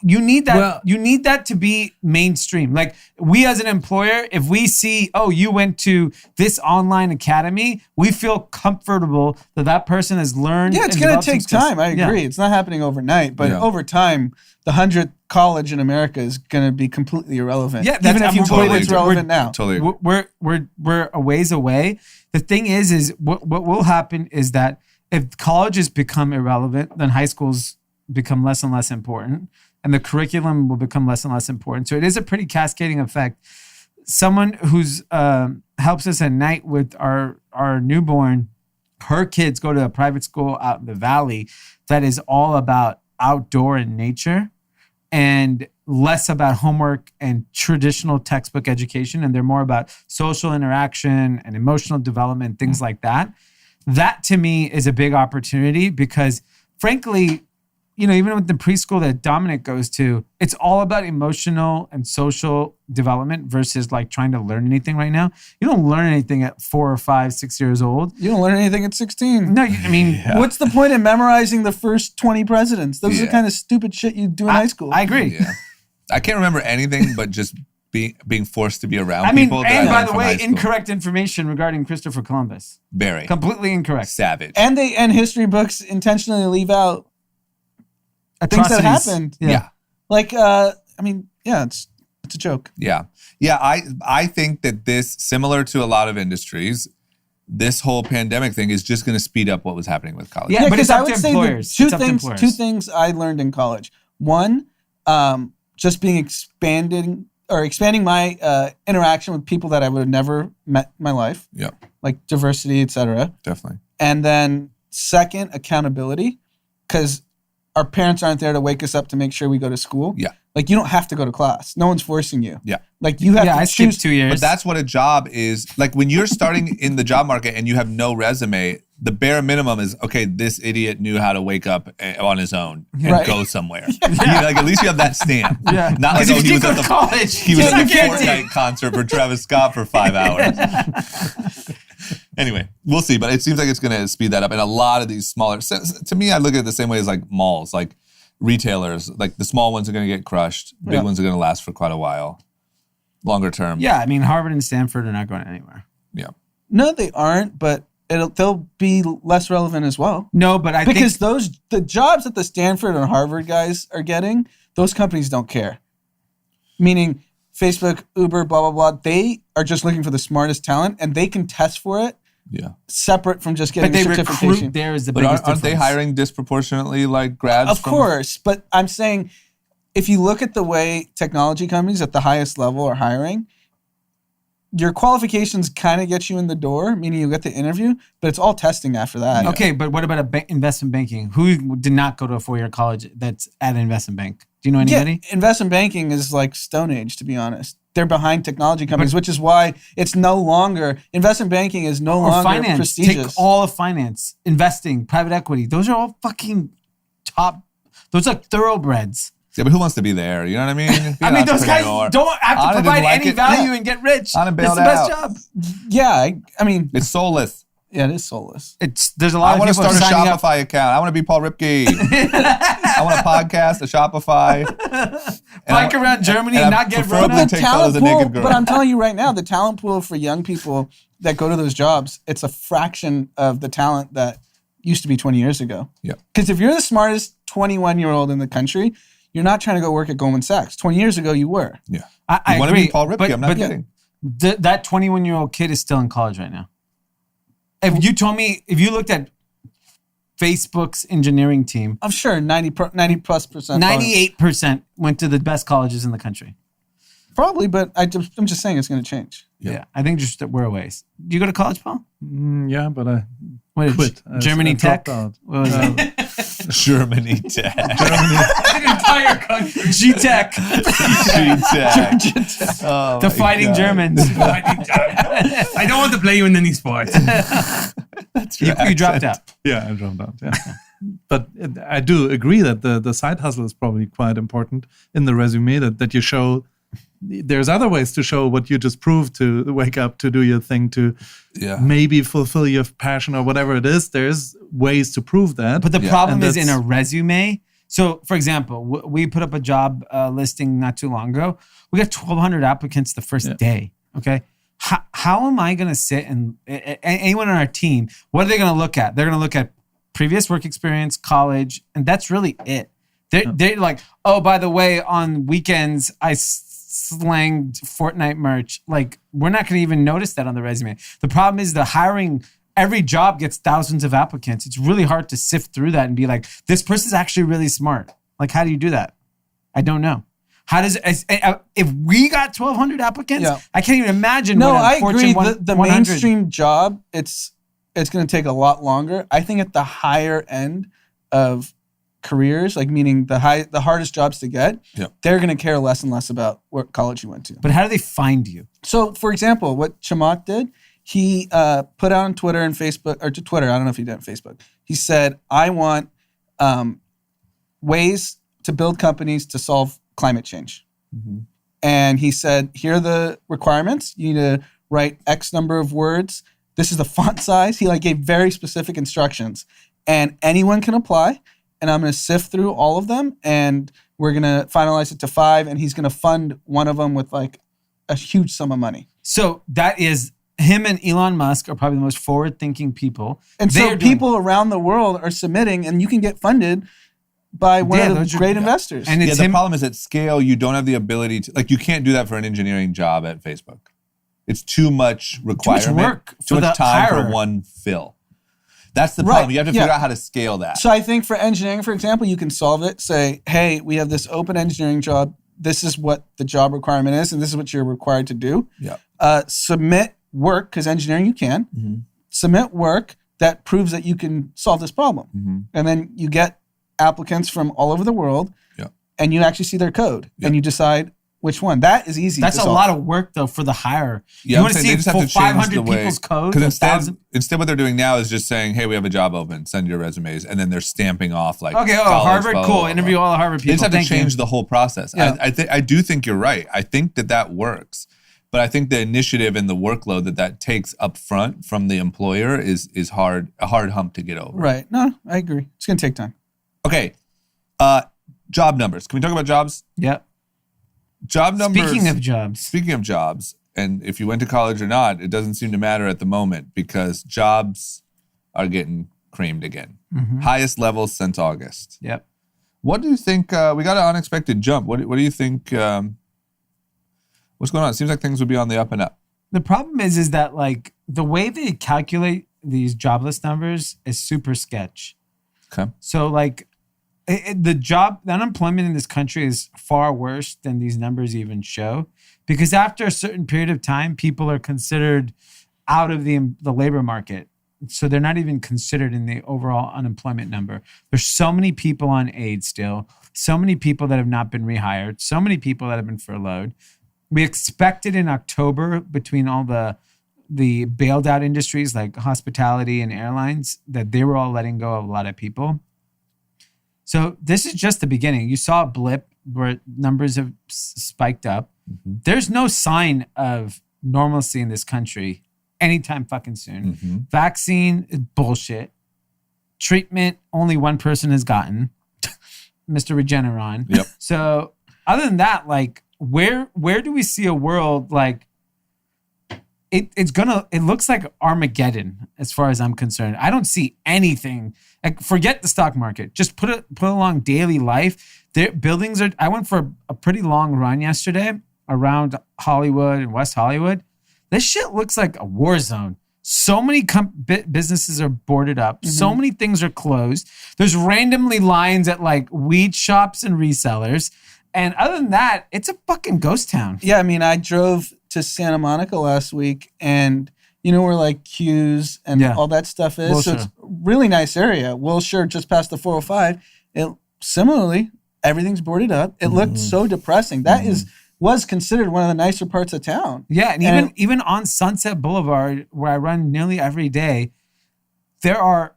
You need that. Well- you need that to be mainstream. Like we as an employer, if we see, oh, you went to this online academy, we feel comfortable that that person has learned. Yeah, it's and going developed to take some skills. time. I Yeah. agree. It's not happening overnight, but Yeah. over time, the 100th college in America is going to be completely irrelevant. Yeah, that's- even if you I'm believe totally it's agree. relevant now. Totally agree. We're a ways away. The thing is what will happen is that if colleges become irrelevant, then high schools become less and less important, and the curriculum will become less and less important. So it is a pretty cascading effect. Someone who's helps us at night with our newborn, her kids go to a private school out in the valley that is all about outdoor and nature, and less about homework and traditional textbook education, and they're more about social interaction and emotional development, things like that. That to me is a big opportunity because frankly, you know, even with the preschool that Dominic goes to, it's all about emotional and social development versus like trying to learn anything right now. You don't learn anything at 4 or 5, 6 years old. You don't learn anything at 16. No, I mean, What's the point in memorizing the first 20 presidents? Those are Yeah. the kind of stupid shit you do in high school. I agree. Yeah. I can't remember anything but just being forced to be around I mean, people. that and I by learned the from way, high school. incorrect information regarding Christopher Columbus. Very. Completely incorrect. Savage. And history books intentionally leave out things that Atrocities. happened. yeah. Like, it's a joke. Yeah. Yeah. I think that this, similar to a lot of industries, this whole pandemic thing is just going to speed up what was happening with college. Yeah, but because it's up to employers. Two It's up to things. employers. Two things I learned in college. One, just being expanding my interaction with people that I would have never met in my life, Yeah. like diversity, etc. Definitely. And then second, accountability, because our parents aren't there to wake us up to make sure we go to school. Yeah. Like you don't have to go to class. No one's forcing you. Yeah. Like you have Yeah, to I choose. skipped 2 years. But that's what a job is. Like when you're starting in the job market and you have no resume, the bare minimum is, okay, this idiot knew how to wake up on his own and Right. go somewhere. You know, like at least you have that stamp. Yeah. Not like, Because oh, if he you was go at to the college, he was you're at not the guaranteed. Fortnite concert for Travis Scott for 5 hours. Anyway, we'll see. But it seems like it's going to speed that up. And a lot of these smaller, to me, I look at it the same way as like malls, like retailers. Like the small ones are going to get crushed. Big Yeah. ones are going to last for quite a while. Longer term. Yeah, I mean, Harvard and Stanford are not going anywhere. Yeah. No, they aren't, but they'll be less relevant as well. No, but I Because think the jobs that the Stanford and Harvard guys are getting, those companies don't care. Meaning Facebook, Uber, blah, blah, blah. They are just looking for the smartest talent and they can test for it Yeah. separate from just getting but they a certification. recruit there is the But biggest aren't they difference. hiring disproportionately like grads? Of course, but I'm saying if you look at the way technology companies at the highest level are hiring, your qualifications kind of get you in the door, meaning you get the interview, but it's all testing after that. Okay, but what about investment banking? Who did not go to a 4-year college that's at an investment bank? Do you know anybody? Yeah, investment banking is like Stone Age, to be honest. They're behind technology companies, which is why it's no longer, investment banking is no Or longer finance. prestigious. Take all of finance, investing, private equity. Those are all fucking top. Those are thoroughbreds. Yeah, but who wants to be there? You know what I mean? Be I an mean, those guys entrepreneur. don't have to Anna didn't provide like any it. value Yeah. and get rich. Anna It's bailed the best out. job. Yeah, I mean, It's soulless. yeah, it is soulless. There's a lot I of want to people start a signing up. Shopify account. I want to be Paul Ripke. I want a podcast, a Shopify. Bike around Germany and not get preferably run take The photos of naked girls. but I'm telling you right now, the talent pool for young people that go to those jobs, it's a fraction of the talent that used to be 20 years ago. Yeah. Because if you're the smartest 21-year-old in the country, you're not trying to go work at Goldman Sachs. 20 years ago, you were. Yeah. I You want to agree. be Paul Ripke? I'm not kidding. That 21-year-old kid is still in college right now. If you looked at Facebook's engineering team, I'm sure 90+%. 98% went to the best colleges in the country. Probably, but I'm just saying it's going to change. Yeah. I think just that we're a ways. Do you go to college, Paul? Yeah, but I What, quit. Germany I Tech? dropped out. What was it? Germany Tech. The entire country. G-Tech. Tech. Oh The my Fighting God. Germans. I don't want to play you in any sports. You dropped out. Yeah, I dropped out. Yeah. But I do agree that the side hustle is probably quite important in the resume, that you show there's other ways to show what you just proved, to wake up, to do your thing, to maybe fulfill your passion or whatever it is. There's ways to prove that. But the problem And is in a resume. So, for example, we put up a job listing not too long ago. We got 1,200 applicants the first day. Okay. How am I going to sit and anyone on our team, what are they going to look at? They're going to look at previous work experience, college, and that's really it. They're like, oh, by the way, on weekends, I slanged Fortnite merch. Like, we're not going to even notice that on the resume. The problem is the hiring, every job gets thousands of applicants. It's really hard to sift through that and be like, this person's actually really smart. Like, how do you do that? I don't know. How does, if we got 1,200 applicants, I can't even imagine. No, what I agree. The 100 mainstream job, it's going to take a lot longer. I think at the higher end of careers, like meaning the hardest jobs to get, they're going to care less and less about what college you went to. But how do they find you? So, for example, what Chamath did, he put out on Twitter and Facebook, or to Twitter, I don't know if he did on Facebook. He said, I want ways to build companies to solve climate change. Mm-hmm. And he said, here are the requirements. You need to write X number of words. This is the font size. He gave very specific instructions. And anyone can apply. And I'm going to sift through all of them. And we're going to finalize it to 5. And he's going to fund one of them with a huge sum of money. So that is, him and Elon Musk are probably the most forward-thinking people. And so people around the world are submitting, and you can get funded by one of the great investors. And the problem is at scale, you don't have the ability to, you can't do that for an engineering job at Facebook. It's too much requirement. Too much work. Too much time for one fill. That's the problem. You have to figure out how to scale that. So I think for engineering, for example, you can solve it. Say, hey, we have this open engineering job. This is what the job requirement is, and this is what you're required to do. Yeah. Submit work, because engineering you can. Mm-hmm. Submit work that proves that you can solve this problem. Mm-hmm. And then you get applicants from all over the world, and you actually see their code, and you decide which one. That is easy. That's a lot of work, though, for the hire. You want to see full 500 people's code? Because instead what they're doing now is just saying, hey, we have a job open, send your resumes, and then they're stamping off Harvard, cool, interview all the Harvard people. They just have to change the whole process. Yeah. I do think you're right. I think that works. But I think the initiative and the workload that takes up front from the employer is a hard hump to get over. Right. No, I agree. It's going to take time. Okay. Job numbers. Can we talk about jobs? Yeah. Job numbers. Speaking of jobs. And if you went to college or not, it doesn't seem to matter at the moment because jobs are getting creamed again. Mm-hmm. Highest levels since August. Yep. What do you think? We got an unexpected jump. What do you think? What's going on? It seems like things would be on the up and up. The problem is that the way they calculate these jobless numbers is super sketch. Okay. So the unemployment in this country is far worse than these numbers even show, because after a certain period of time, people are considered out of the labor market. So they're not even considered in the overall unemployment number. There's so many people on aid still, so many people that have not been rehired, so many people that have been furloughed. We expected in October, between all the bailed out industries like hospitality and airlines, that they were all letting go of a lot of people. So this is just the beginning. You saw a blip where numbers have spiked up. Mm-hmm. There's no sign of normalcy in this country anytime fucking soon. Mm-hmm. Vaccine is bullshit. Treatment, only one person has gotten, Mr. Regeneron. Yep. So other than that, where do we see a world it looks like Armageddon as far as I'm concerned. I don't see anything. Like, forget the stock market. Just put along daily life. Buildings are. I went for a pretty long run yesterday around Hollywood and West Hollywood. This shit looks like a war zone. So many businesses are boarded up. Mm-hmm. So many things are closed. There's randomly lines at like weed shops and resellers. And other than that, it's a fucking ghost town. Yeah, I mean, I drove to Santa Monica last week, and you know where like Q's and all that stuff is. Wilshire. So it's a really nice area. Wilshire, just past the 405. Similarly, everything's boarded up. It looked so depressing. That was considered one of the nicer parts of town. Yeah, and even on Sunset Boulevard, where I run nearly every day, there are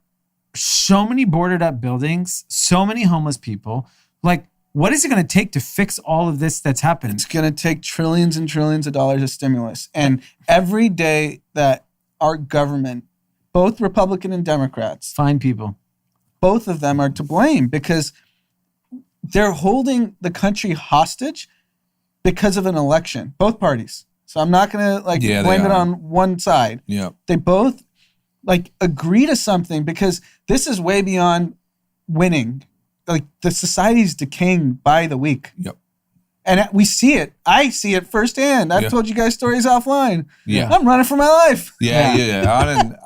so many boarded up buildings, so many homeless people. Like, what is it going to take to fix all of this that's happened? It's going to take trillions and trillions of dollars of stimulus. And every day that our government, both Republican and Democrats, Fine people. both of them are to blame because they're holding the country hostage because of an election, both parties. So I'm not going to blame it on one side. Yeah. They both agree to something because this is way beyond winning. Like, the society's decaying by the week. Yep. And we see it. I see it firsthand. I've told you guys stories offline. Yeah. I'm running for my life. Yeah.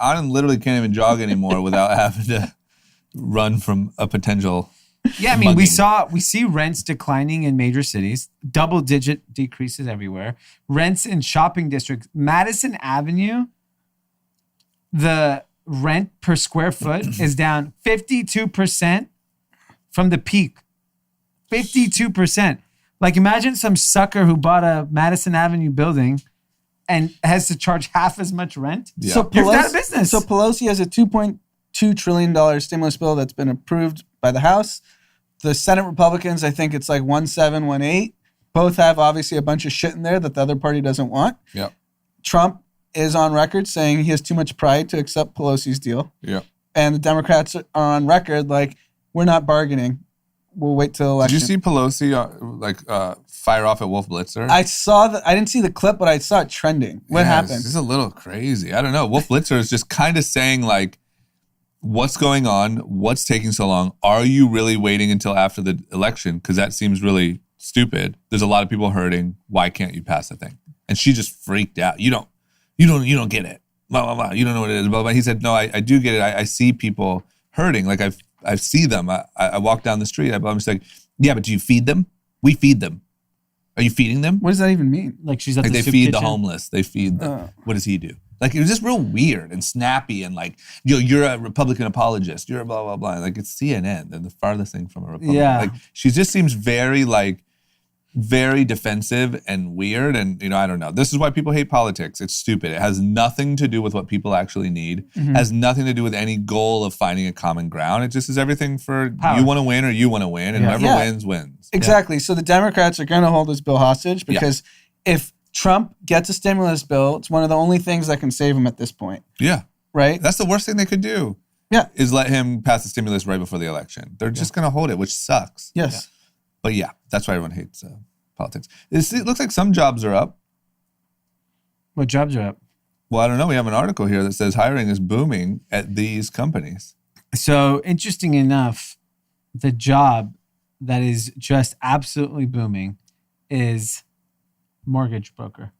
Anand literally can't even jog anymore without having to run from a potential. Yeah, I mean, we mugging. see rents declining in major cities, double-digit decreases everywhere. Rents in shopping districts, Madison Avenue, the rent per square foot is down 52% from the peak. 52%. Like, imagine some sucker who bought a Madison Avenue building and has to charge half as much rent. Yeah. So You're out of business. So Pelosi has a $2.2 trillion stimulus bill that's been approved by the House. The Senate Republicans, I think it's like 1718. Both have obviously a bunch of shit in there that the other party doesn't want. Yep. Trump is on record saying he has too much pride to accept Pelosi's deal. Yep. And the Democrats are on record like, we're not bargaining. We'll wait till election. Did you see Pelosi fire off at Wolf Blitzer? I saw that. I didn't see the clip, but I saw it trending. What happened? It's just a little crazy. I don't know. Wolf Blitzer is just kind of saying like, what's going on? What's taking so long? Are you really waiting until after the election? Because that seems really stupid. There's a lot of people hurting. Why can't you pass the thing? And she just freaked out. You don't get it. Blah, blah, blah. You don't know what it is. Blah, blah. He said, no, I do get it. I see people hurting. Like I see them. I walk down the street. I'm just like, yeah, but do you feed them? We feed them. Are you feeding them? What does that even mean? Like, she's at Like the they soup feed kitchen. the homeless. They feed them. What does he do? Like, it was just real weird and snappy and like, you're a Republican apologist. You're a blah, blah, blah. Like, it's CNN. They're the farthest thing from a Republican. Yeah. Like, she just seems very defensive and weird. And, I don't know. This is why people hate politics. It's stupid. It has nothing to do with what people actually need. Has nothing to do with any goal of finding a common ground. It just is everything for Power. you want to win or you want to win. And whoever Yeah. wins, wins. Exactly. So the Democrats are going to hold this bill hostage because if Trump gets a stimulus bill, it's one of the only things that can save him at this point, Yeah. right? That's the worst thing they could do. Yeah. Is let him pass the stimulus right before the election. They're just going to hold it, which sucks. Yes. But yeah, that's why everyone hates politics. It looks like some jobs are up. What jobs are up? Well, I don't know. We have an article here that says hiring is booming at these companies. So, interesting enough, the job that is just absolutely booming is mortgage broker.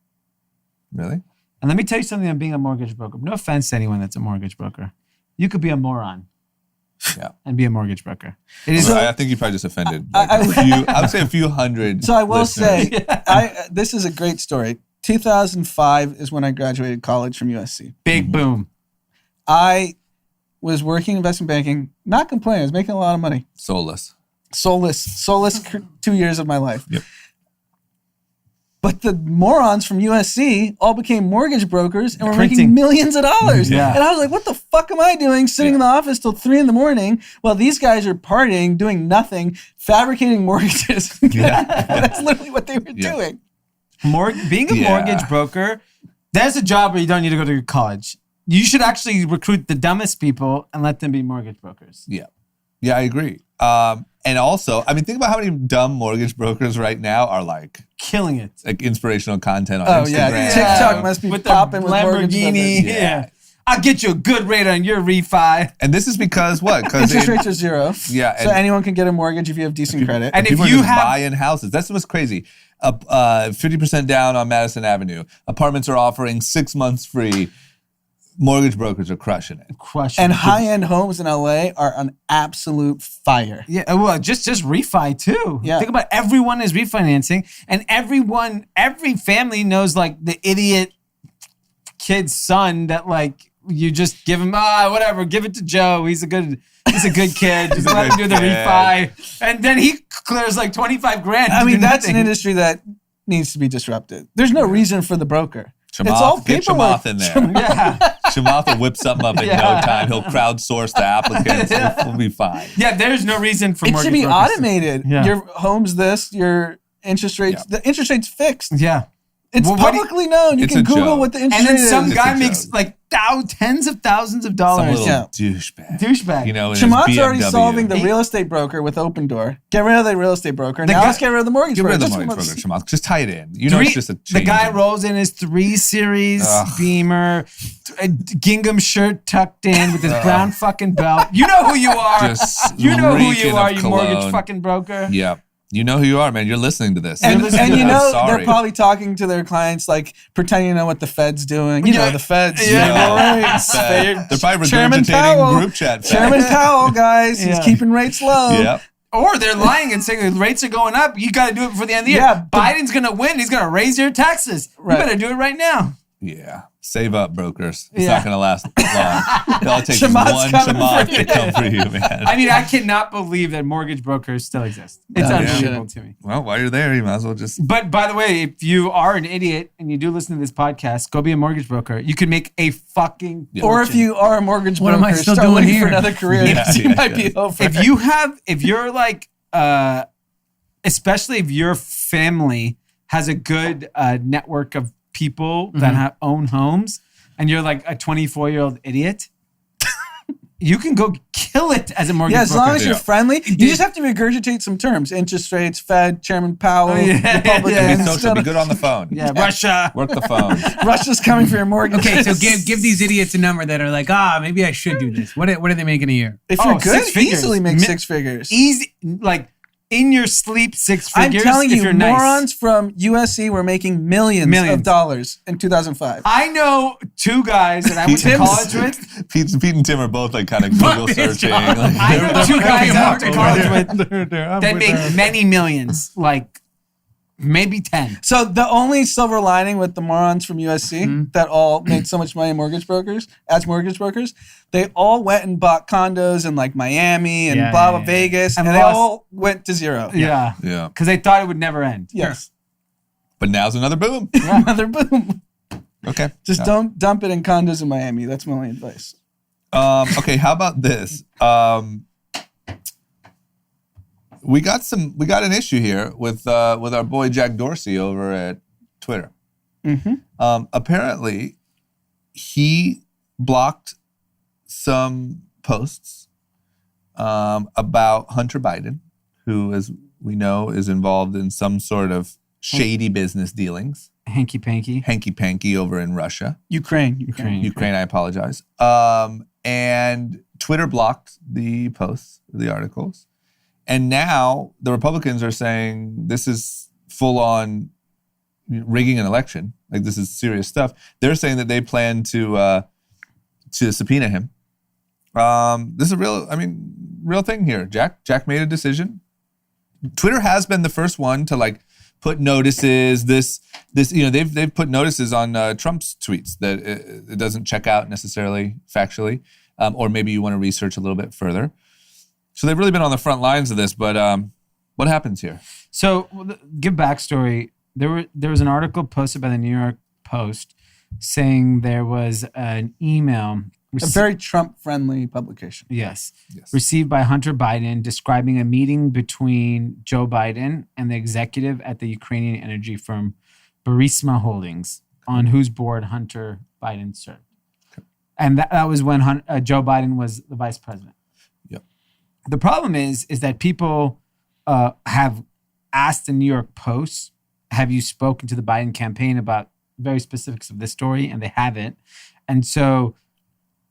Really? And let me tell you something on being a mortgage broker. No offense to anyone that's a mortgage broker. You could be a moron Yeah. and be a mortgage broker. It is. I think you probably just offended I would say a few hundred. So I will listeners. say, this is a great story. 2005 is when I graduated college from USC. Big boom. I was working investment banking, not complaining. I was making a lot of money. Soulless. Soulless 2 years of my life. Yep. But the morons from USC all became mortgage brokers and were making Printing. millions of dollars. Yeah. And I was like, what the fuck am I doing sitting in the office till 3 a.m. while these guys are partying, doing nothing, fabricating mortgages? That's literally what they were doing. Being a mortgage broker, there's a job where you don't need to go to college. You should actually recruit the dumbest people and let them be mortgage brokers. Yeah. Yeah, I agree. And also, I mean, think about how many dumb mortgage brokers right now are like Killing it. inspirational content on Oh Instagram. yeah, TikTok must be With the popping with mortgage Lamborghini. brokers. Yeah. I'll get you a good rate on your refi. And this is because what? Because Interest rates are zero. Yeah, So and- anyone can get a mortgage if you have decent credit. And if people are you just have- buying houses, that's what's crazy. 50% down on Madison Avenue. Apartments are offering 6 months free. Mortgage brokers are crushing it. And high-end homes in LA are on absolute fire. Yeah, well, just refi too. Yeah. Think about everyone is refinancing, and every family knows like the idiot kid's son that like you just give him whatever, give it to Joe. He's a good kid. Just let him do the kid. refi, and then he clears like 25 grand. I to mean, do that's an nothing. industry that needs to be disrupted. There's no reason for the broker. Chamath, It's all get paperwork. Chamath in there. Yeah, Chamath will whip something up in no time. He'll crowdsource the applicants. We'll be fine. yeah. There's no reason for It mortgage should be brokers. automated. Yeah. Your home's this, your interest rates. Yeah. The interest rate's fixed. Yeah, It's Well, what do you- publicly known. You It's can a Google joke. what the interest and rate then is. some It's guy a makes joke. like tens of thousands of Some dollars. little Yeah. douchebag. Douchebag. You know, in his Chamath's already BMW. solving the real estate broker with Open Door. Get rid of the real estate broker. Now guy- let's get rid of the mortgage Get broker. rid of the Just mortgage let's- broker, Chamath. Just tie it in. You know, it's just a The guy change. rolls in his 3 Series Beamer, a gingham shirt tucked in with his brown fucking belt. You know who you are. Just You know who reeking you are, of you mortgage cologne. fucking broker. Yeah. You know who you are, man. You're listening to this. And, listening and to you that. know I'm sorry. they're probably talking to their clients like pretending to know what the Fed's doing. You know Yeah. the Fed's. Yeah. Rates. They're probably Chairman regurgitating Powell. group chat. Chairman Powell, guys, he's Yeah. keeping rates low. Yeah. Or they're lying and saying the rates are going up. You got to do it before the end of the year. Yeah, but- Biden's going to win. He's going to raise your taxes. Right. You better do it right now. Yeah. Save up, brokers. It's Yeah. not going to last long. It all takes Chamath's one coming Chamath for to come for you, man. I mean, I cannot believe that mortgage brokers still exist. It's No, unbelievable to me. Well, while you're there, you might as well just. But by the way, if you are an idiot and you do listen to this podcast, go be a mortgage broker. You can make a fucking Or if fortune. you are a mortgage What broker, am I still start doing looking for here? another career. Yeah, you yeah, might yeah. be over. if you're like especially if your family has a good network of people that own homes and you're like a 24-year-old idiot, you can go kill it as a mortgage Yeah, as broker. long as you're Yeah. friendly, you just have to regurgitate some terms: interest rates, Fed, Chairman Powell, yeah, Republicans. Be social. Be good on the phone. yeah, Russia. Work the phone. Russia's coming for your mortgage. Okay, so give these idiots a number that are like, maybe I should do this. What are they making a year? If you're Oh, good, 6 figures. easily make Mi- 6 figures. Easy, like in your sleep, 6 I'm figures. telling if you, you're nice. morons from USC were making millions Millions. of dollars in 2005. I know 2 guys that I went to Tim's- college with. Pete and Tim are both like kind of Google searching. Like, I know 2 guys I went to college with They're up that with make that. many millions, like maybe 10. So the only silver lining with the morons from USC Mm-hmm. that all made so much money as mortgage brokers, they all went and bought condos in like Miami and Yeah, blah yeah, blah yeah. Vegas, And and they lost- all went to zero. Yeah, yeah. because they thought it would never end. Yes, But now's another boom. another boom. Okay. Just don't dump it in condos in Miami. That's my only advice. Okay, how about this? We got an issue here with our boy Jack Dorsey over at Twitter. Apparently, he blocked some posts about Hunter Biden, who, as we know, is involved in some sort of shady business dealings, Hanky panky. hanky-panky over in Russia. Ukraine. Ukraine, I apologize. And Twitter blocked the posts, the articles. And now the Republicans are saying this is full-on rigging an election. Like, this is serious stuff. They're saying that they plan to subpoena him. This is a real thing here. Jack made a decision. Twitter has been the first one to like put notices. They've put notices on Trump's tweets that it doesn't check out necessarily factually, or maybe you want to research a little bit further. So they've really been on the front lines of this. But what happens here? So, give backstory. There was an article posted by the New York Post saying there was an email. A very Trump-friendly publication. Yes. Yes. Received by Hunter Biden describing a meeting between Joe Biden and the executive at the Ukrainian energy firm Burisma Holdings, on whose board Hunter Biden served. And that was when Joe Biden was the vice president. Yep. The problem is that people have asked the New York Post, have you spoken to the Biden campaign about very specifics of this story? And they haven't. And so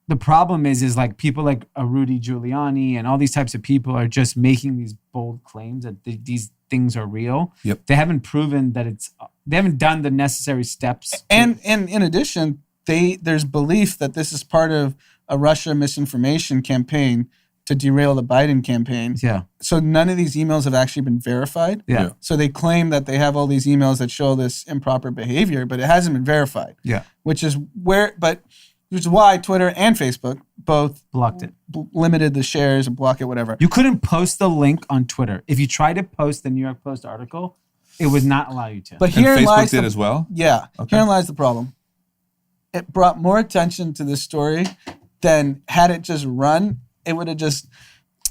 the problem is like people like Rudy Giuliani and all these types of people are just making these bold claims that these things are real. Yep. They haven't proven that they haven't done the necessary steps. And in addition, there's belief that this is part of a Russia misinformation campaign to derail the Biden campaign. Yeah. So none of these emails have actually been verified. Yeah. So they claim that they have all these emails that show this improper behavior, but it hasn't been verified. Yeah. Which is why Twitter and Facebook both Blocked it. Limited the shares and block it, whatever. You couldn't post the link on Twitter. If you tried to post the New York Post article, it would not allow you to. But And here Facebook lies did as well? Yeah. Okay. Herein lies the problem. It brought more attention to this story than had it just run, it would have just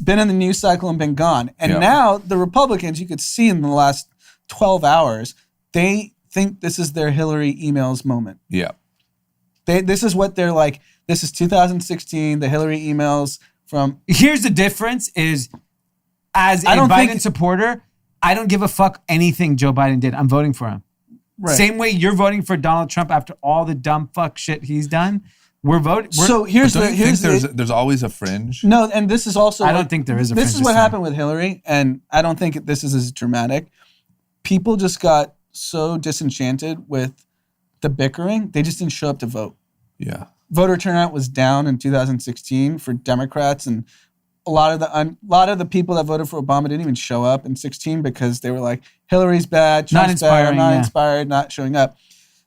been in the news cycle and been gone. And now the Republicans, you could see in the last 12 hours, they think this is their Hillary emails moment. Yeah. This is what they're like. This is 2016, the Hillary emails from. Here's the difference is, as a Biden supporter, I don't give a fuck anything Joe Biden did. I'm voting for him. Right. Same way you're voting for Donald Trump after all the dumb fuck shit he's done. We're voting. So there's always a fringe. No, and this is also. I don't think there is a fringe. This is what happened with Hillary, and I don't think this is as dramatic. People just got so disenchanted with the bickering, they just didn't show up to vote. Yeah. Voter turnout was down in 2016 for Democrats, and a lot of the people that voted for Obama didn't even show up in 16 because they were like, Hillary's bad, Trump's bad, I'm not inspired, not showing up.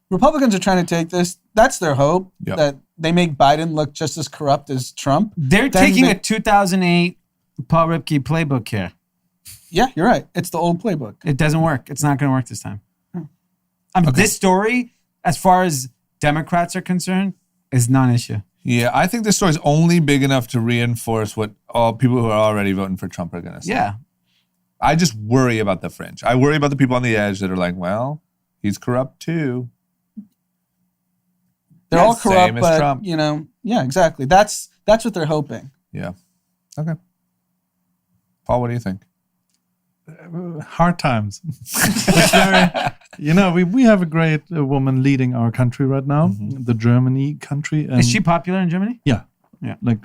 Republicans are trying to take this. That's their hope, that they make Biden look just as corrupt as Trump. They're taking a 2008 Paul Ripke playbook here. Yeah, you're right. It's the old playbook. It doesn't work. It's not going to work this time. This story, as far as Democrats are concerned, is non-issue. Yeah, I think this story is only big enough to reinforce what all people who are already voting for Trump are going to say. Yeah. I just worry about the fringe. I worry about the people on the edge that are like, well, he's corrupt too. They're all corrupt, same as but Trump. Yeah, exactly. That's what they're hoping. Yeah. Okay. Paul, what do you think? Hard times. It's very, we have a great woman leading our country right now, the Germany country. And is she popular in Germany? Yeah. Yeah. Like,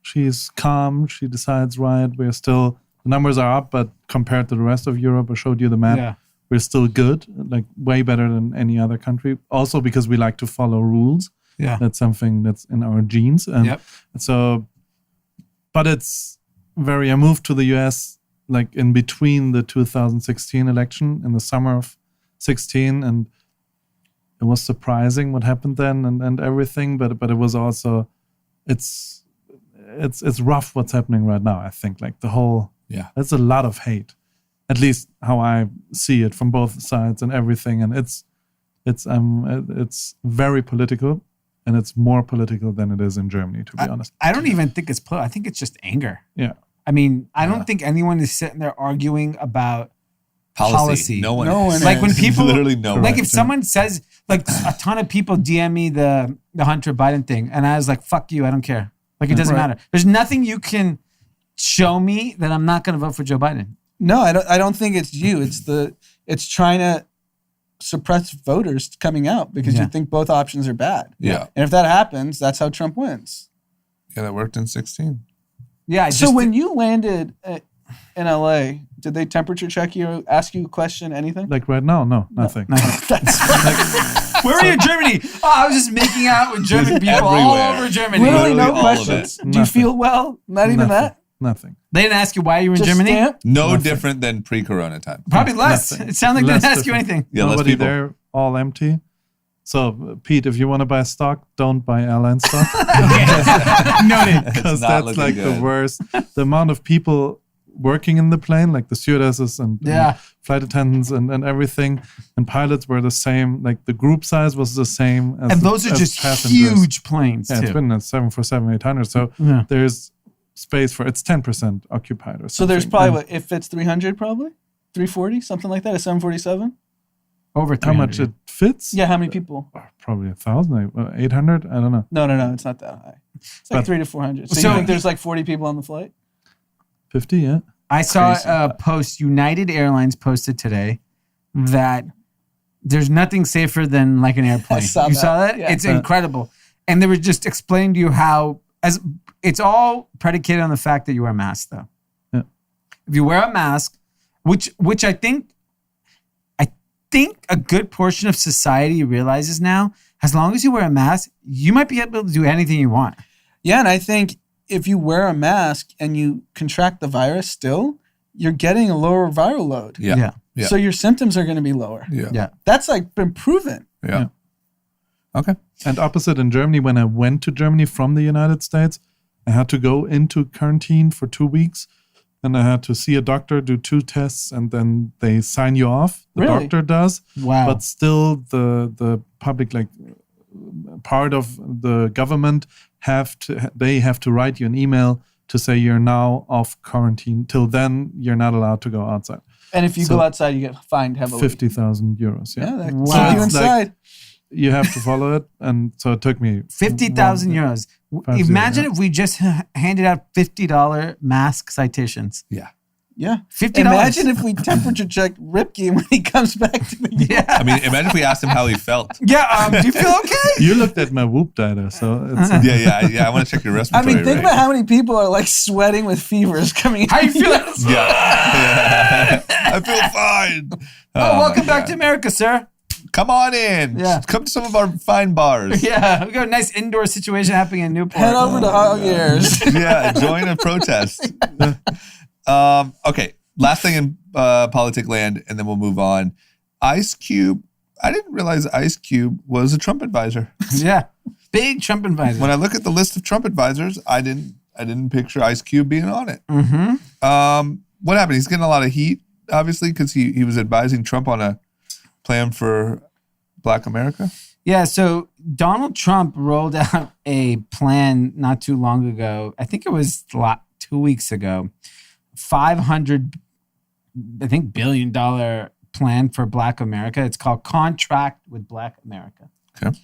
she's calm. She decides right. We're still, the numbers are up, but compared to the rest of Europe, I showed you the map. Yeah. We're still good, like way better than any other country. Also because we like to follow rules. Yeah. That's something that's in our genes. And so, but it's I moved to the US like in between the 2016 election in the summer of 16, and it was surprising what happened then and everything. But it was also, it's rough what's happening right now. I think like the whole, that's a lot of hate. At least how I see it from both sides and everything, and it's very political, and it's more political than it is in Germany, to be honest. I don't even think it's I think it's just anger. Yeah, I mean, I don't think anyone is sitting there arguing about policy. No one. Like when people literally no one. Like if someone says, like a ton of people DM me the Hunter Biden thing, and I was like, "Fuck you, I don't care." Like it doesn't matter. There's nothing you can show me that I'm not going to vote for Joe Biden. No, I don't think it's you. It's trying to suppress voters coming out because you think both options are bad. Yeah. And if that happens, that's how Trump wins. Yeah, that worked in 16. Yeah. So when you landed in LA, did they temperature check you, ask you a question, anything? like right now, no, nothing. Where were you in Germany? Oh, I was just making out with German people all over Germany. Literally no all of questions. it. Do you feel well? Not even that? Nothing. They didn't ask you why you were in Just Germany? stamp? No different than pre-corona time. Probably less. Nothing. It sounded like they Less didn't ask you different. anything. Yeah, less Nobody people. there, all empty. So, Pete, if you want to buy stock, don't buy airline stock. Noted. Because not that's looking like good. the worst. The amount of people working in the plane, like the stewardesses and flight attendants and everything, and pilots were the same. Like the group size was the same. As And those are as just passengers. huge planes, Yeah, it's too. been a 747-800. So there's space for, it's 10% occupied or something. So there's probably, And it fits 300 probably? 340? Something like that? A 747? Over 300. how much it fits? Yeah, how many people? Probably 1,000, 800. I don't know. No, it's not that high. It's like But- 300 to 400. So So- you think there's like 40 people on the flight? 50, yeah. I saw Crazy. a post. United Airlines posted today that there's nothing safer than like an airplane. saw You that. saw that? Yeah. It's incredible. And they were just explaining to you how, as it's all predicated on the fact that you wear a mask, though. Yeah. If you wear a mask, which I think a good portion of society realizes now, as long as you wear a mask, you might be able to do anything you want. Yeah, and I think if you wear a mask and you contract the virus still, you're getting a lower viral load. Yeah. Yeah. So your symptoms are going to be lower. Yeah. Yeah. That's like been proven. Yeah. Okay. And opposite in Germany, when I went to Germany from the United States, I had to go into quarantine for 2 weeks. And I had to see a doctor, do 2 tests, and then they sign you off. The Really? doctor does. Wow. But still the public, like part of the government, have to write you an email to say you're now off quarantine. Till then, you're not allowed to go outside. And if you So- go outside, you get fined heavily. 50,000 euros. Yeah, Yeah. that Wow. keep you It's like- inside. You have to follow it. And so it took me 50,000 euros. 50, Imagine yeah. if we just handed out $50 mask citations. Yeah. Yeah. $50. Imagine if we temperature checked Ripke when he comes back to the Yeah. I mean, imagine if we asked him how he felt. Yeah. Do you feel okay? You looked at my Whoop data, so it's Yeah. I want to check your I respiratory mean, think rate. about how many people are like sweating with fevers coming How you feeling? Yeah. I feel fine. Oh, welcome my back God. to America, sir. Come on in. Yeah. Come to some of our fine bars. Yeah, we got a nice indoor situation happening in Newport. Head over to Javiers. Yeah. Join a protest. Okay. Last thing in politic land, and then we'll move on. Ice Cube. I didn't realize Ice Cube was a Trump advisor. Yeah, big Trump advisor. When I look at the list of Trump advisors, I didn't picture Ice Cube being on it. Mm-hmm. What happened? He's getting a lot of heat, obviously, because he was advising Trump on a plan for Black America. Yeah, so Donald Trump rolled out a plan not too long ago. I think it was 2 weeks ago. $500 billion plan for Black America. It's called Contract with Black America. Okay.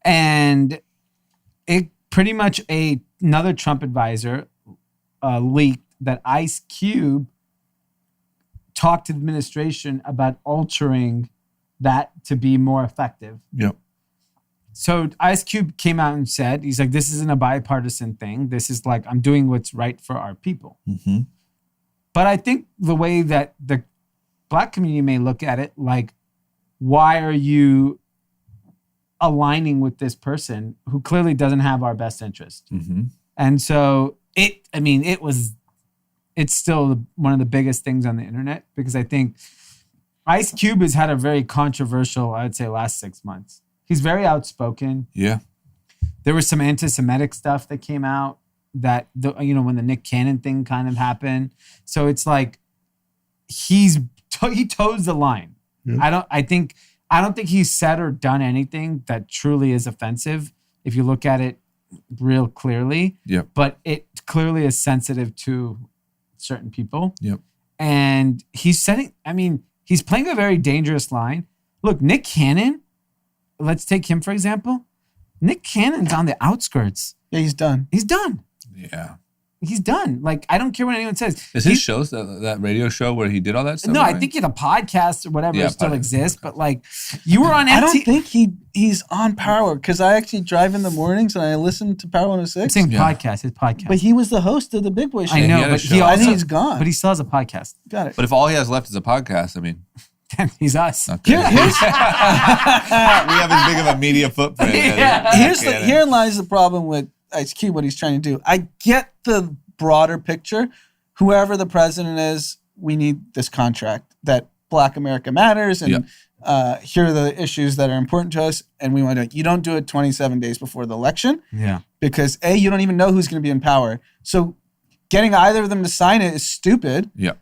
And it pretty much another Trump advisor leaked that Ice Cube talked to the administration about altering that to be more effective. Yep. So Ice Cube came out and said, he's like, this isn't a bipartisan thing. This is like, I'm doing what's right for our people. Mm-hmm. But I think the way that the Black community may look at it, like, why are you aligning with this person who clearly doesn't have our best interest? Mm-hmm. And so it's still one of the biggest things on the internet, because I think Ice Cube has had a very controversial, I would say, last 6 months. He's very outspoken. Yeah. There was some anti-Semitic stuff that came out that, when the Nick Cannon thing kind of happened. So it's like he toes the line. Yeah. I don't think he's said or done anything that truly is offensive if you look at it real clearly. Yep. But it clearly is sensitive to certain people. Yep. And he's playing a very dangerous line. Look, Nick Cannon, let's take him for example. Nick Cannon's on the outskirts. Yeah, he's done. He's done. Yeah. He's done. Like, I don't care what anyone says. Is his shows that radio show where he did all that stuff? No, I right? think the podcast or whatever Yeah, still podcast. exists. But like, you were on I don't MTV. think he's on Power, because I actually drive in the mornings and I listen to Power I'm 106. saying Yeah. his podcast. But he was the host of the Big Boy Show. I he know, had a but show. he I also, think he's gone. but he still has a podcast. Got it. But if all he has left is a podcast, I mean, He's us. not good. Here's, We have as big of a media footprint. Yeah. herein lies the problem with Ice Cube, what he's trying to do. I get the broader picture. Whoever the president is, we need this contract that Black America matters, and here are the issues that are important to us, and we want to do it. You don't do it 27 days before the election, Yeah. because A, you don't even know who's going to be in power. So getting either of them to sign it is stupid, Yeah.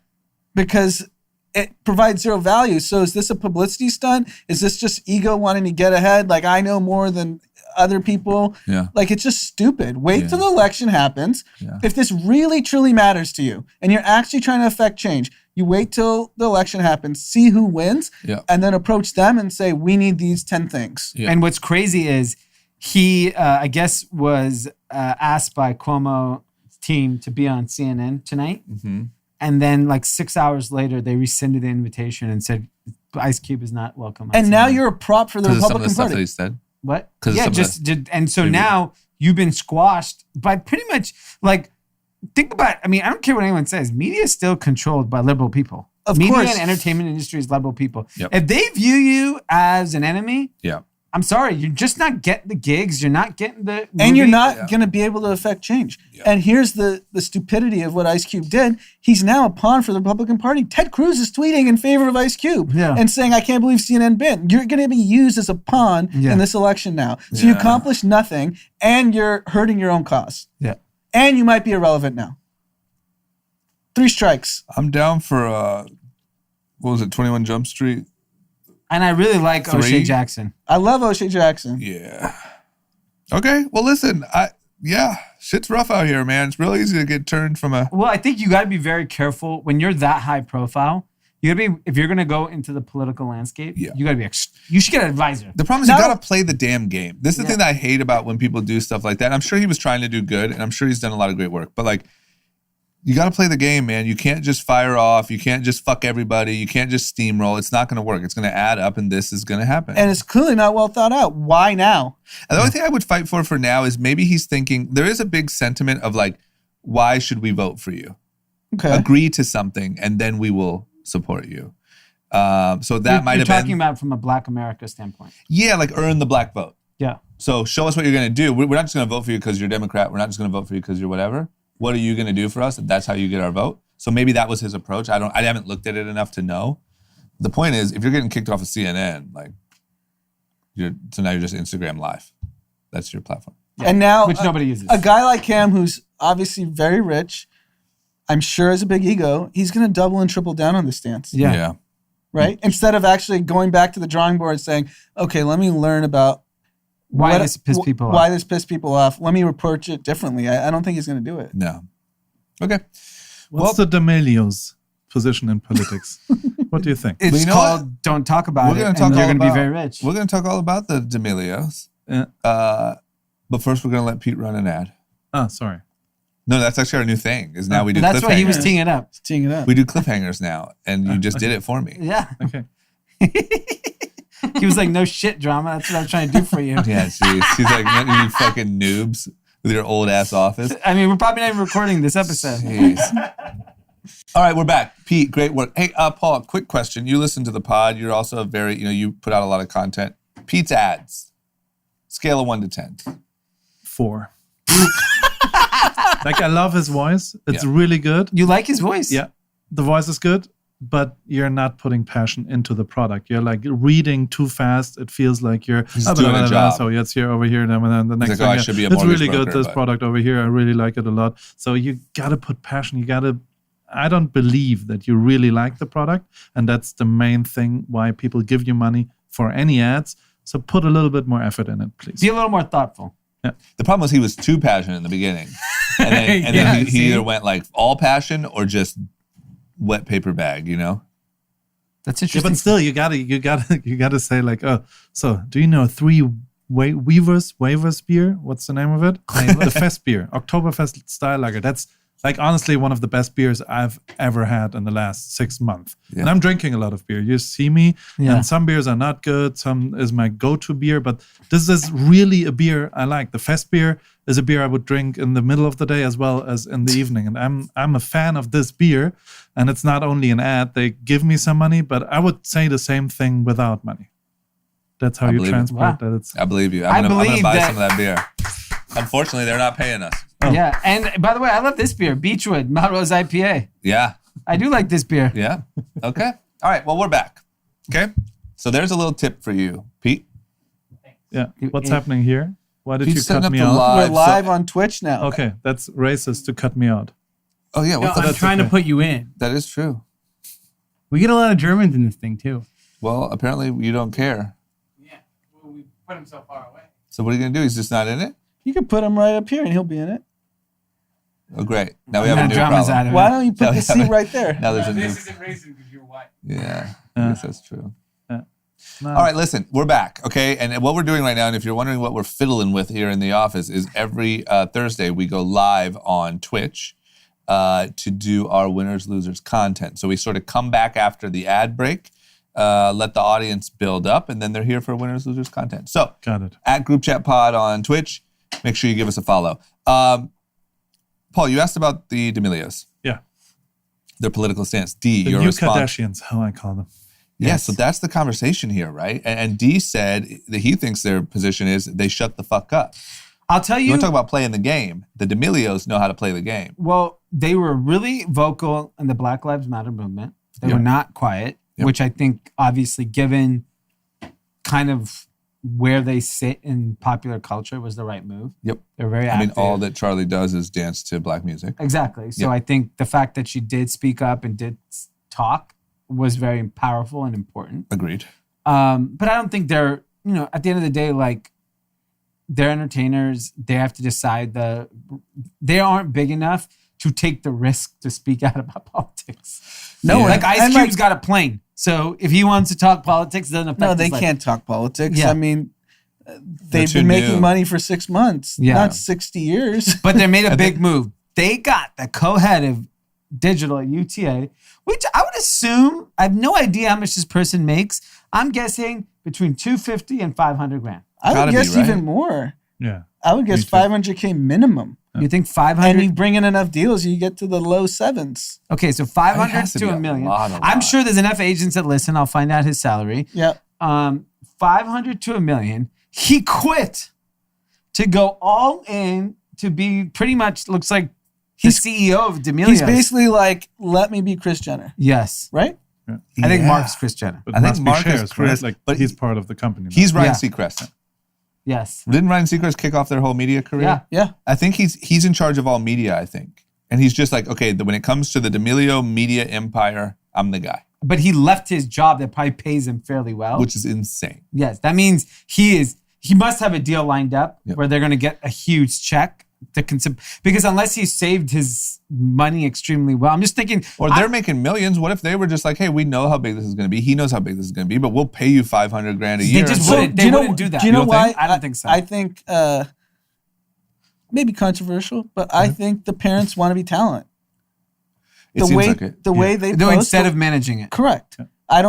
because it provides zero value. So is this a publicity stunt? Is this just ego wanting to get ahead? Like, I know more than other people. Yeah. Like, it's just stupid. Wait till the election happens. Yeah. If this really, truly matters to you and you're actually trying to affect change, you wait till the election happens, see who wins, Yeah. and then approach them and say, we need these 10 things. Yeah. And what's crazy is he, I guess, was asked by Cuomo's team to be on CNN tonight. Mm-hmm. And then like 6 hours later, they rescinded the invitation and said Ice Cube is not welcome. On And now CNN. you're a prop for the Because of some of the Republican stuff that Party. he said. What? 'Cause of Yeah, some of just the- did, and so Maybe. now you've been squashed by pretty much like think about. I mean, I don't care what anyone says. Media is still controlled by liberal people. Of Media course. and entertainment industry is liberal people. Yep. If they view you as an enemy, Yeah. I'm sorry, you're just not getting the gigs. You're not getting the And you're movie. not going to be able to affect change. Yeah. And here's the stupidity of what Ice Cube did. He's now a pawn for the Republican Party. Ted Cruz is tweeting in favor of Ice Cube Yeah. and saying, I can't believe CNN banned. You're going to be used as a pawn Yeah. in this election now. So you Yeah. accomplished nothing and you're hurting your own cause. Yeah. And you might be irrelevant now. 3 strikes. I'm down for, what was it, 21 Jump Street? And I really like 3? O'Shea Jackson. I love O'Shea Jackson. Yeah. Okay. Well, listen, shit's rough out here, man. It's real easy to get turned from a. Well, I think you got to be very careful when you're that high profile. You got to be if you're going to go into the political landscape. Yeah. You got to be. You should get an advisor. The problem is No. you got to play the damn game. This is the Yeah. thing that I hate about when people do stuff like that. And I'm sure he was trying to do good, and I'm sure he's done a lot of great work. But like, you got to play the game, man. You can't just fire off. You can't just fuck everybody. You can't just steamroll. It's not going to work. It's going to add up, and this is going to happen. And it's clearly not well thought out. Why now? And the only thing I would fight for now is maybe he's thinking there is a big sentiment of like, why should we vote for you? Okay. Agree to something, and then we will support you. So that might You're have talking been, about from a Black America standpoint. yeah, like earn the black vote. Yeah. So show us what you're going to do. We're not just going to vote for you because you're Democrat. We're not just going to vote for you because you're whatever. What are you going to do for us? And that's how you get our vote. So maybe that was his approach. I haven't looked at it enough to know. The point is, if you're getting kicked off of CNN, like, so now you're just Instagram Live. That's your platform. And now Which nobody uses. a guy like him who's obviously very rich, I'm sure has a big ego, he's going to double and triple down on this stance. Yeah. Right? Instead of actually going back to the drawing board and saying, okay, let me learn about Why this pissed people off. Why this pissed people off. Let me approach it differently. I don't think he's going to do it. No. Okay. What's the D'Amelio's position in politics? What do you think? It's you know called "Don't Talk About We're It," gonna and talk you're all going to be about- very rich. We're going to talk all about the D'Amelios. Yeah. But first, we're going to let Pete run an ad. Sorry. No, that's actually our new thing. Is now we do That's why he was cliffhangers. teeing it up. He's teeing it up. We do cliffhangers now, and you just did it for me. Yeah. Okay. He was like, "No shit, drama. That's what I'm trying to do for you." Yeah, jeez. He's like, you fucking noobs with your old ass office. I mean, we're probably not even recording this episode. Jeez. All right, we're back. Pete, great work. Hey, Paul, quick question. You listen to the pod. You're also you put out a lot of content. Pete's ads, scale of 1 to 10. 4. Like, I love his voice. It's Yeah. really good. You like his voice? Yeah. The voice is good, but you're not putting passion into the product. You're like reading too fast. It feels like you're He's doing a job. So it's here, over here, and then the next like, thing. oh, I yeah, should be a it's mortgage really good. broker, This but- product over here, I really like it a lot. So you got to put passion. I don't believe that you really like the product. And that's the main thing why people give you money for any ads. So put a little bit more effort in it, please. Be a little more thoughtful. The problem was he was too passionate in the beginning. And then, Yeah, he see? either went like all passion or just wet paper bag, That's Yeah, interesting. but still, you gotta say like, oh, so do you know 3 Weavers beer? What's the name of it? The Fest beer, Oktoberfest style lager. That's like honestly one of the best beers I've ever had in the last 6 months. Yeah. And I'm drinking a lot of beer. You see me, Yeah. and some beers are not good. Some is my go-to beer, but this is really a beer I like. The Fest beer is a beer I would drink in the middle of the day as well as in the evening. And I'm a fan of this beer. And it's not only an ad; they give me some money, but I would say the same thing without money. That's how I you believe it. transport Wow. that. It's I believe you. I I'm gonna believe buy that- some of that beer. Unfortunately, they're not paying us. Yeah. And by the way, I love this beer, Beechwood Melrose IPA. Yeah. I do like this beer. Yeah. Okay. All right. Well, we're back. Okay. So there's a little tip for you, Pete. yeah. What's happening here? Why did Pete's you setting cut up me the out? live. We're live on Twitch now. Okay, that's racist to cut me out. Oh yeah. No, What's I'm trying to put you in. That is true. We get a lot of Germans in this thing too. Well, apparently you don't care. Yeah. Well, we put him so far away. So what are you gonna do? He's just not in it. You can put him right up here and he'll be in it. Oh, great. Now we have a Now new drama's out problem. of Why it. don't you put Yeah, the yeah. seat right there? Now there's a new. isn't racist because you're white. Yeah. Yeah. I guess that's true. No. All right, listen, we're back, okay? And what we're doing right now, and if you're wondering what we're fiddling with here in the office, is every Thursday we go live on Twitch to do our winners, losers content. So we sort of come back after the ad break, let the audience build up, and then they're here for winners, losers content. So Got it. at Group Chat Pod on Twitch, make sure you give us a follow. Paul, you asked about the D'Amelios, Yeah. their political stance. Dee, The your new response. Kardashians, how I call them. Yeah, so that's the conversation here, right? And Dee said that he thinks their position is they shut the fuck up. I'll tell You you. want to talk about playing the game? The D'Amelios know how to play the game. Well, they were really vocal in the Black Lives Matter movement. They were not quiet, which I think, obviously, given kind of where they sit in popular culture, was the right move. Yep. They're very I active. mean, all that Charlie does is dance to black music. Exactly. So Yep. I think the fact that she did speak up and did talk was very powerful and important. Agreed. But I don't think they're, at the end of the day, like, they're entertainers. They have to decide they aren't big enough to take the risk to speak out about politics. No, Like Ice and, Cube's got a plane. So if he wants to talk politics, it doesn't affect No, his they life. can't talk politics. Yeah. I mean, they've too been making new. money for 6 months, Yeah. not 60 years. But they made a big move. They got the co-head of digital at UTA, which I would assume, I have no idea how much this person makes. I'm guessing between $250 and $500,000. I Gotta would be, guess right? even more. Yeah. I would guess Me too. $500K minimum. You think And 500? you bring in enough deals, you get to the low sevens. Okay, so It 500 has to to be a a million. lot, a I'm lot. sure there's enough agents that listen. I'll find out his salary. Yeah. 500 to a million. He quit to go all in to be pretty much looks like the CEO of D'Amelios. He's basically like, let me be Kris Jenner, yes. right? I think Yeah. Mark's Kris Jenner. But I think must be Mark is shares, Chris, right? Like, but he's part of the company. now. He's Ryan Yeah. Seacrest. Yes. Didn't Ryan Seacrest kick off their whole media career? Yeah. Yeah. I think he's in charge of all media, I think. And he's just like, okay, when it comes to the D'Amelio media empire, I'm the guy, But he left his job that probably pays him fairly well. which is insane. Yes, that means he must have a deal lined up Yep. where they're going to get a huge check to because unless he saved his money extremely well, I'm just thinking. Or they're making millions. What if they were just like, hey, we know how big this is going to be. He knows how big this is going to be, but we'll pay you $500,000 a year. just So- wouldn't- they wouldn't do that. Do you know You don't why? think? I don't think so. I think maybe controversial, but I think the parents want to be talent. It The seems way like it. the way they no, post instead of managing it, correct. I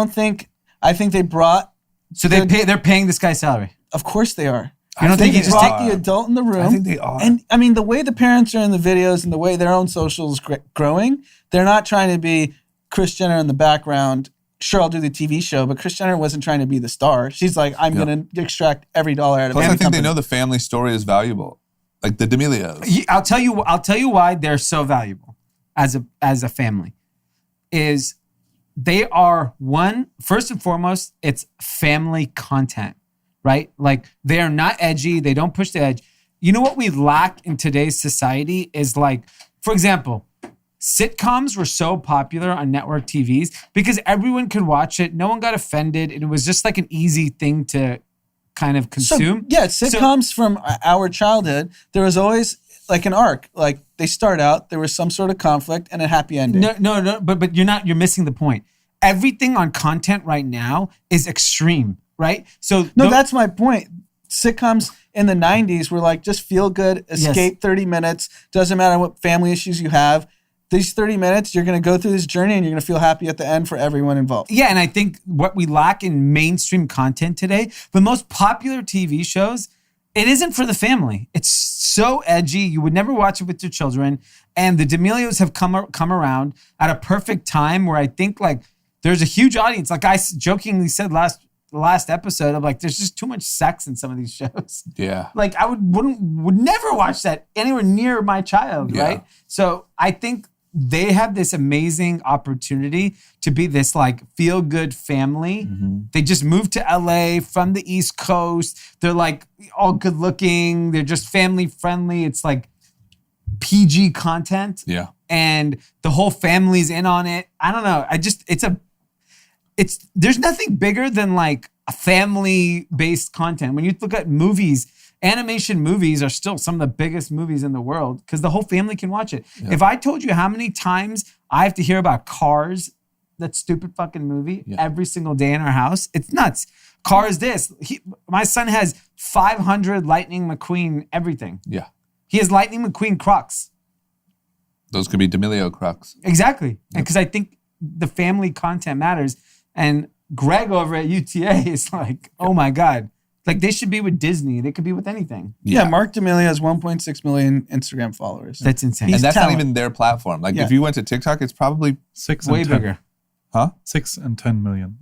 think they brought. so they're paying this guy's salary. Of course they are. I don't They think he just brought take, the adult in the room. I think they are. And I mean, the way the parents are in the videos and the way their own socials growing, they're not trying to be Kris Jenner in the background. Sure, I'll do the TV show, but Kris Jenner wasn't trying to be the star. She's like, I'm going to extract every dollar out of Plus, every I think company. they know the family story is valuable. Like the D'Amelios. I'll tell you why they're so valuable as a family. Is they are first and foremost, it's family content, right? Like they are not edgy. They don't push the edge. You know what we lack in today's society is like, for example, sitcoms were so popular on network TVs because everyone could watch it. No one got offended. And it was just like an easy thing to kind of consume. Sitcoms from our childhood, there was always like an arc. Like they start out, there was some sort of conflict and a happy ending. No, but you're missing the point. Everything on content right now is extreme, right? So No, that's my point. Sitcoms in the 90s were like just feel good, escape 30 minutes. Doesn't matter what family issues you have. These 30 minutes, you're going to go through this journey and you're going to feel happy at the end for everyone involved. Yeah, and I think what we lack in mainstream content today, the most popular TV shows, it isn't for the family. It's so edgy. You would never watch it with your children. And the D'Amelios have come around at a perfect time where I think like there's a huge audience. Like I jokingly said last episode, of like, there's just too much sex in some of these shows. Yeah. Like I would never watch that anywhere near my child, Yeah. right? So I think they have this amazing opportunity to be this like feel good family. Mm-hmm. They just moved to LA from the East Coast. They're like all good looking. They're just family friendly. It's like PG content. Yeah. And the whole family's in on it. I don't know. There's nothing bigger than like a family-based content. When you look at movies, animation movies are still some of the biggest movies in the world because the whole family can watch it. Yeah. If I told you how many times I have to hear about Cars that stupid fucking movie Yeah. every single day in our house. It's nuts. Cars this. My son has 500 Lightning McQueen everything. Yeah. He has Lightning McQueen Crocs. Those could be D'Amelio Crocs. Exactly. And because I think the family content matters. And Greg over at UTA is like, oh my God. Like they should be with Disney. They could be with anything. Yeah, Mark D'Amelio has 1.6 million Instagram followers. That's insane. And that's talent. not even their platform. Like Yeah. if you went to TikTok, it's probably 6 way and 10. bigger. 6 and 10 million.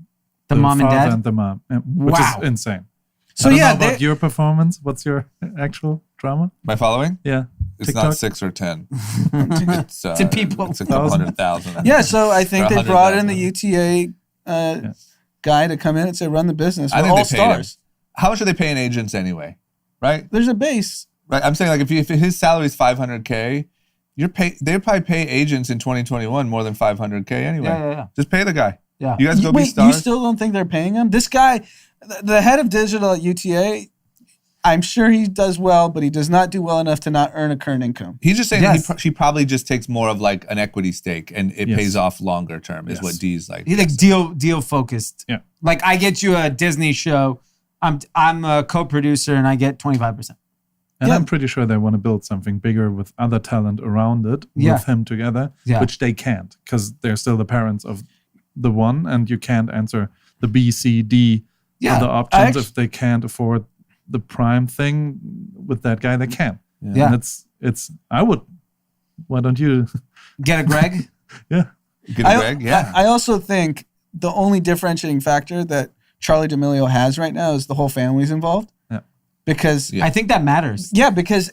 The mom and father dad? and the mom, which Wow. is insane. So I don't yeah, know about your performance. What's your actual drama? my following. Yeah, It's TikTok? not 6 or 10. It's To people. It's a couple 100,000. yeah. So I think Or they brought in the 100,000. UTA guy to come in and say, run the business. I We're think all they paid him. stars. How much are they paying agents anyway? Right? There's a base. Right. I'm saying like if his salary is $500K, they'd probably pay agents in 2021 more than $500K anyway. Yeah. Just pay the guy. Yeah. You guys go be Wait, you stars. still don't think they're paying him? This guy, the head of digital at UTA, I'm sure he does well, but he does not do well enough to not earn a current income. He's just saying Yes. she probably just takes more of like an equity stake and it Yes. pays off longer term is Yes. what Dee's like. He's like deal focused. Yeah. Like I get you a Disney show. I'm a co-producer and I get 25%. and Yeah. I'm pretty sure they want to build something bigger with other talent around it, Yeah. with him together, Yeah. which they can't because they're still the parents of the one, and you can't answer the B, C, D Yeah. other options if they can't afford the prime thing with that guy. They can. Yeah. And it's. I would. Why don't you? Get a Greg. Yeah. Get a Greg? Yeah. I also think the only differentiating factor that Charli D'Amelio has right now is the whole family's involved. Yeah. Because I think that matters. yeah, because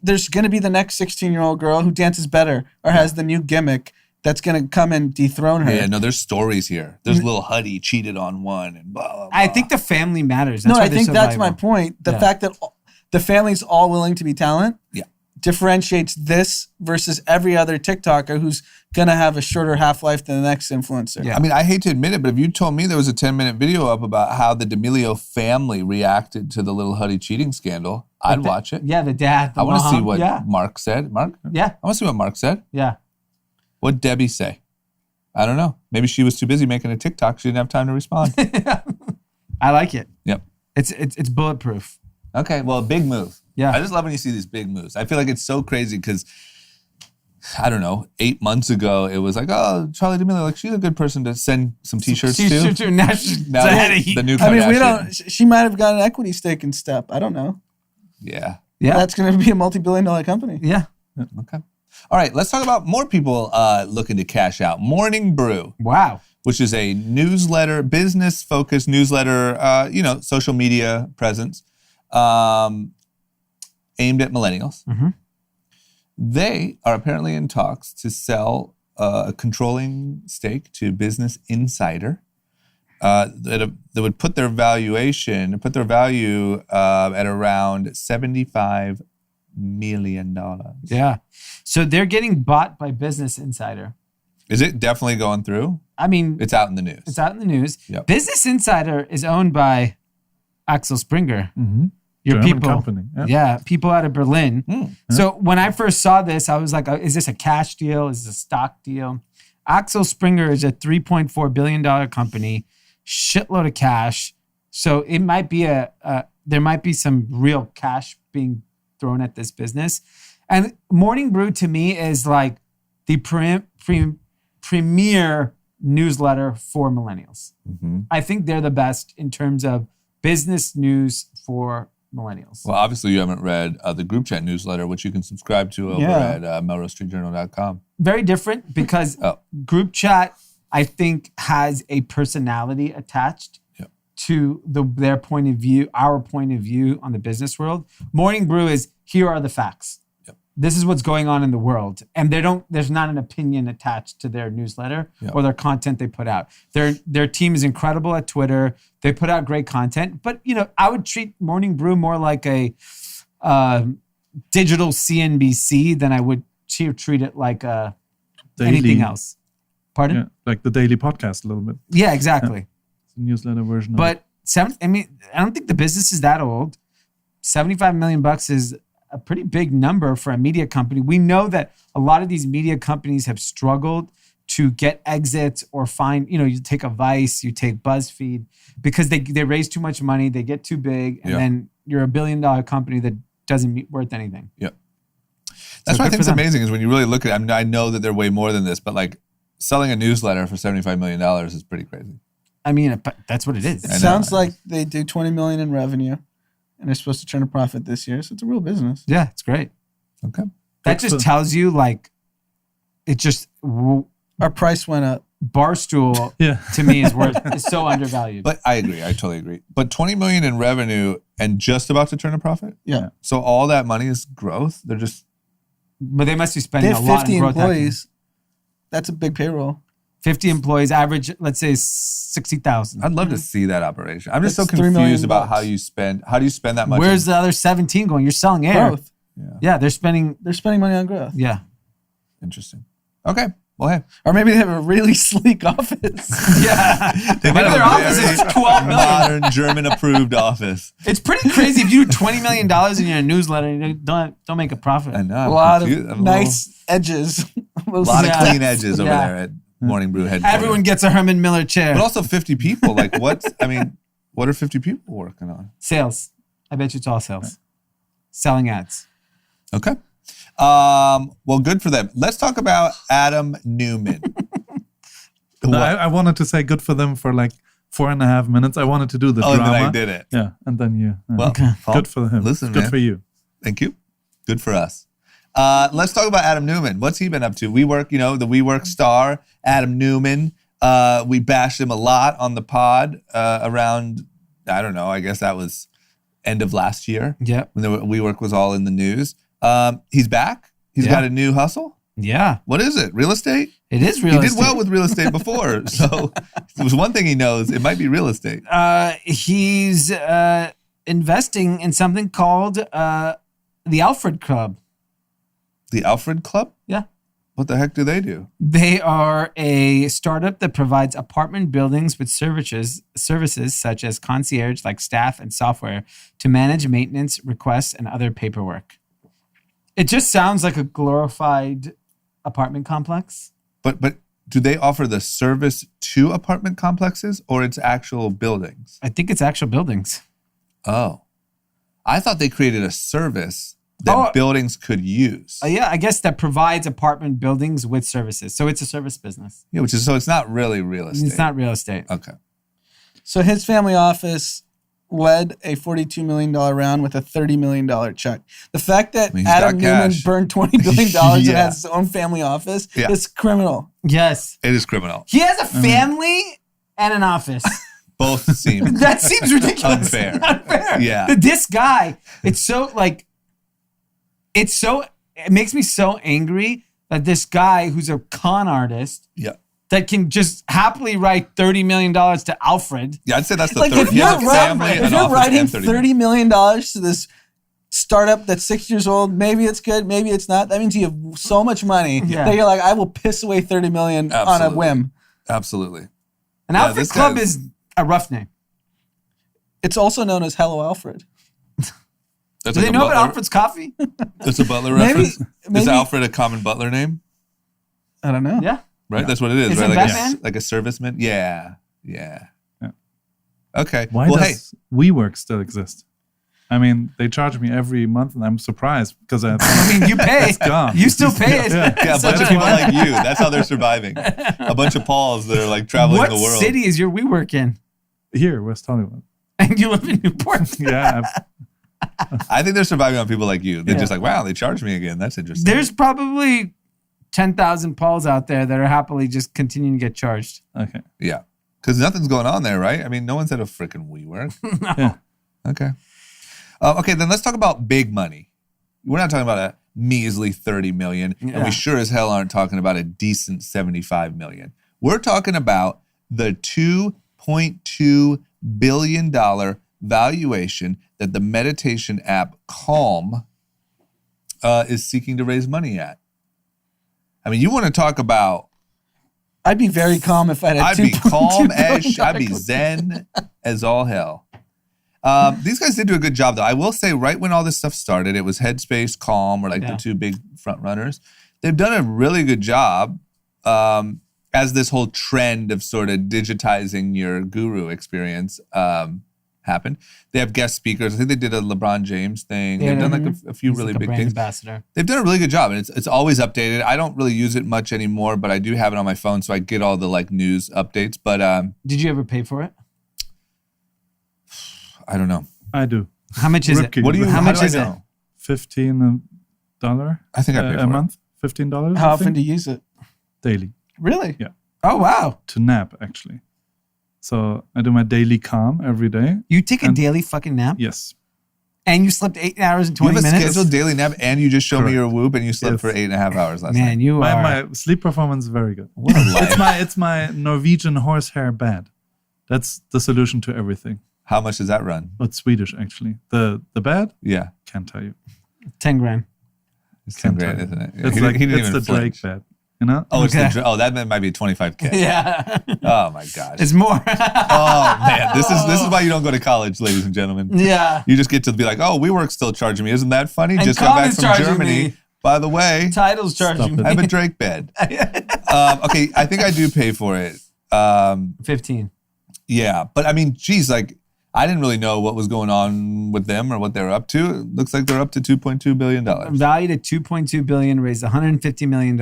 there's going to be the next 16-year-old girl who dances better or has the new gimmick that's going to come and dethrone her. Yeah, no, there's stories here. There's Lil Huddy cheated on one and blah, blah, blah. I think the family matters. No, That's why I they're think so that's my valuable. point. The Yeah. fact that the family's all willing to be talent differentiates this versus every other TikToker who's going to have a shorter half-life than the next influencer. Yeah. I mean, I hate to admit it, but if you told me there was a 10-minute video up about how the D'Amelio family reacted to the Lil Huddy cheating scandal, I'd watch it. Yeah, the dad. The I want to see mom. what Yeah. Mark said. Mark? Yeah. I want to see what Mark said. Yeah. What'd Debbie say? I don't know. Maybe she was too busy making a TikTok. She didn't have time to respond. I like it. Yep. It's bulletproof. Okay, well, big move. Yeah. I just love when you see these big moves. I feel like it's so crazy because, I don't know, 8 months ago, it was like, oh, Charli D'Amelio, like, she's a good person to send some T-shirts to. Now she's Now ahead of the you. new I mean, we Kardashian. don't. She might have got an equity stake in Step. I don't know. Yeah. Yeah. That's going to be a multi-billion-dollar company. Yeah. Okay. All right, let's talk about more people looking to cash out. Morning Brew, Wow. which is a newsletter, business-focused newsletter, social media presence aimed at millennials. Mhm. They are apparently in talks to sell a controlling stake to Business Insider that would put their value at around $75 million. Yeah. So they're getting bought by Business Insider. Is it definitely going through? I mean, It's out in the news. it's out in the news. Yep. Business Insider is owned by Axel Springer. Mm-hmm. Your German people. company. Yeah. Yeah, people out of Berlin. Mm. So when I first saw this, I was like, is this a cash deal? Is this a stock deal? Axel Springer is a $3.4 billion company, shitload of cash. So it might be there might be some real cash being thrown at this business. And Morning Brew to me is like the premier newsletter for millennials. Mm-hmm. I think they're the best in terms of business news for millennials. Well, obviously you haven't read the group chat newsletter, which you can subscribe to over at melrosestreetjournal.com. Very different because Oh. group chat, I think, has a personality attached Yep. to their point of view, our point of view on the business world. Morning Brew is, here are the facts. Yep. This is what's going on in the world. And there's not an opinion attached to their newsletter Yep. or their content they put out. Their team is incredible at Twitter. They put out great content. But, I would treat Morning Brew more like a digital CNBC than I would treat it like anything else. Pardon? Yeah, like the daily podcast a little bit. Yeah, exactly. It's a newsletter version of it. But I don't think the business is that old. $75 million is a pretty big number for a media company. We know that a lot of these media companies have struggled to get exits or find, you take a Vice, you take BuzzFeed, because they raise too much money, they get too big, and then you're a $1 billion company that doesn't worth anything. Yep. That's So what I good think is for them. amazing is when you really look at it. I mean, I know that they're way more than this, but like selling a newsletter for $75 million is pretty crazy. I mean, that's what it is. It sounds like they do 20 million in revenue, and they're supposed to turn a profit this year. So it's a real business. Yeah, it's great. Okay. That just tells you, like, it just Our price went up. Barstool Yeah. to me is so undervalued. But I agree. I totally agree. But 20 million in revenue and just about to turn a profit? Yeah. So all that money is growth? They're just... But they must be They spending a have lot 50 in growth hacking. employees. That's a big payroll. 50 employees, average, let's say 60,000. I'd love to see that operation. I'm just That's so $3 million confused about bucks. how do you spend that much? Where's the other 17 going? You're selling air. Growth. Yeah, they're spending. They're spending money on growth. Yeah. Interesting. Okay. Well, hey. Or maybe they have a really sleek office. Yeah. They might Maybe have their a office very is 12 million. modern German-approved office. It's pretty crazy if you do $20 million in your newsletter and you don't make a profit. I know. A I'm lot of confused. I'm a nice edges. lot of Yeah. clean edges over Yeah. there at Morning Brew headquarters. Everyone gets a Herman Miller chair. But also 50 people. Like what are 50 people working on? Sales. I bet you it's all sales. Selling ads. Okay. Well, good for them. Let's talk about Adam Neumann. No, I wanted to say good for them for like 4.5 minutes. I wanted to do the And drama. then I did it. Yeah, and then you. Well, Paul, good for him. Listen, good man. for you. Thank you. Good for us. Let's talk about Adam Neumann. What's he been up to? WeWork, the WeWork star, Adam Neumann. We bashed him a lot on the pod around, I don't know, I guess that was end of last year. Yeah. When WeWork was all in the news. He's back. He's Yeah. got a new hustle. Yeah. What is it? Real estate? It is real He estate. did well with real estate before. So if there was one thing he knows, it might be real estate. He's investing in something called the Alfred Club. The Alfred Club? Yeah. What the heck do they do? They are a startup that provides apartment buildings with services such as concierge, like staff and software, to manage maintenance requests and other paperwork. It just sounds like a glorified apartment complex. But do they offer the service to apartment complexes or it's actual buildings? I think it's actual buildings. Oh. I thought they created a service that buildings could use. Yeah, I guess that provides apartment buildings with services. So it's a service business. Yeah, so it's not really real estate. It's not real estate. Okay. So his family office led a $42 million round with a $30 million check. The fact that He's Adam got Neumann cash. burned $20 million and Yeah. has his own family office Yeah. is criminal. Yes. It is criminal. He has a family and an office. Both seem That seems ridiculous. Unfair. Unfair. Yeah. This guy, it makes me so angry that this guy who's a con artist Yeah. that can just happily write $30 million to Alfred. Yeah, I'd say that's the Like third. if He you're, has a family, if an you're office, writing and 30 $30 million to this startup that's 6 years old, maybe it's good, maybe it's not. That means you have so much money Yeah. that you're like, I will piss away $30 million on a Absolutely. whim. Absolutely. An Yeah, Alfred this Club guy's- is a rough name. It's also known as Hello Alfred. That's Do like they a know about Butler- Alfred's coffee? That's a Butler Maybe- reference. Is maybe- Alfred a common Butler name? I don't know. Yeah. Right? That's what it is, Isn't right? Like Batman? like a serviceman? Yeah. Yeah. Yeah. Okay. Why well, hey. does WeWork still exist? I mean, they charge me every month, and I'm surprised because I mean, you pay. It's gone. You still pay it. Yeah. Yeah, a bunch of people like you. That's how they're surviving. A bunch of Pauls that are like traveling What the world. city is your WeWork in? Here, West Hollywood. And you live in Newport. Yeah, I think they're surviving on people like you. They're Yeah. just like, wow, they charge me again. That's interesting. There's probably 10,000 Pauls out there that are happily just continuing to get charged. okay. Yeah. Because nothing's going on there, right? I mean, no one's at a freaking WeWork. Yeah. Okay. Okay, then let's talk about big money. We're not talking about a measly 30 million, and Yeah. we sure as hell aren't talking about a decent 75 million. We're talking about the $2.2 billion valuation that the meditation app Calm is seeking to raise money at. I mean, you want to talk about I'd be very calm if I had I'd be calm as $2.2 I'd be zen as all hell. These guys did do a good job, though. I will say, right when all this stuff started, it was Headspace, Calm, were like Yeah. the two big front runners. They've done a really good job. as this whole trend of sort of digitizing your guru experience happened, they have guest speakers. I think they did a LeBron James thing. They've done like a few really like a big brand things. ambassador. They've done a really good job, and it's always updated. I don't really use it much anymore, but I do have it on my phone, so I get all the like news updates. But Did you ever pay for it? I don't know. I do. How much is Rookie. it? What do you? How how much do I is it? know? $15. I think I pay for a month. $15. How often do you use it? Daily Really? Yeah. Oh wow. to nap actually. So I do my daily calm every day. You take a And- daily fucking nap? Yes. And you slept 8 hours and You 20 have a minutes? scheduled daily nap, and you just showed me Correct. your Whoop, and you slept Yes. for 8.5 hours last Man, night. you are. My sleep performance is very good. What a life. It's my Norwegian horsehair bed. That's the solution to everything. How much does that run? It's Swedish actually. The bed, Yeah, can't tell you. 10 grand. it's 10 Can't grand, tell you. isn't it? It's He like didn't it's even the flinch. Drake bed. You know? Oh, it's Okay. that might be 25K. Yeah. Oh my gosh. It's more. Oh man, this is why you don't go to college, ladies and gentlemen. Yeah. You just get to be like, oh, WeWork's still charging me. Isn't that funny? And Just got back Common's from charging Germany. me. By the way, Title's charging Stop I have me. a Drake bed. Okay, I think I do pay for it. 15. Yeah, but I mean, geez, like I didn't really know what was going on with them or what they were up to. It looks like they're up to $2.2 billion. Valued at $2.2 billion, raised $150 million.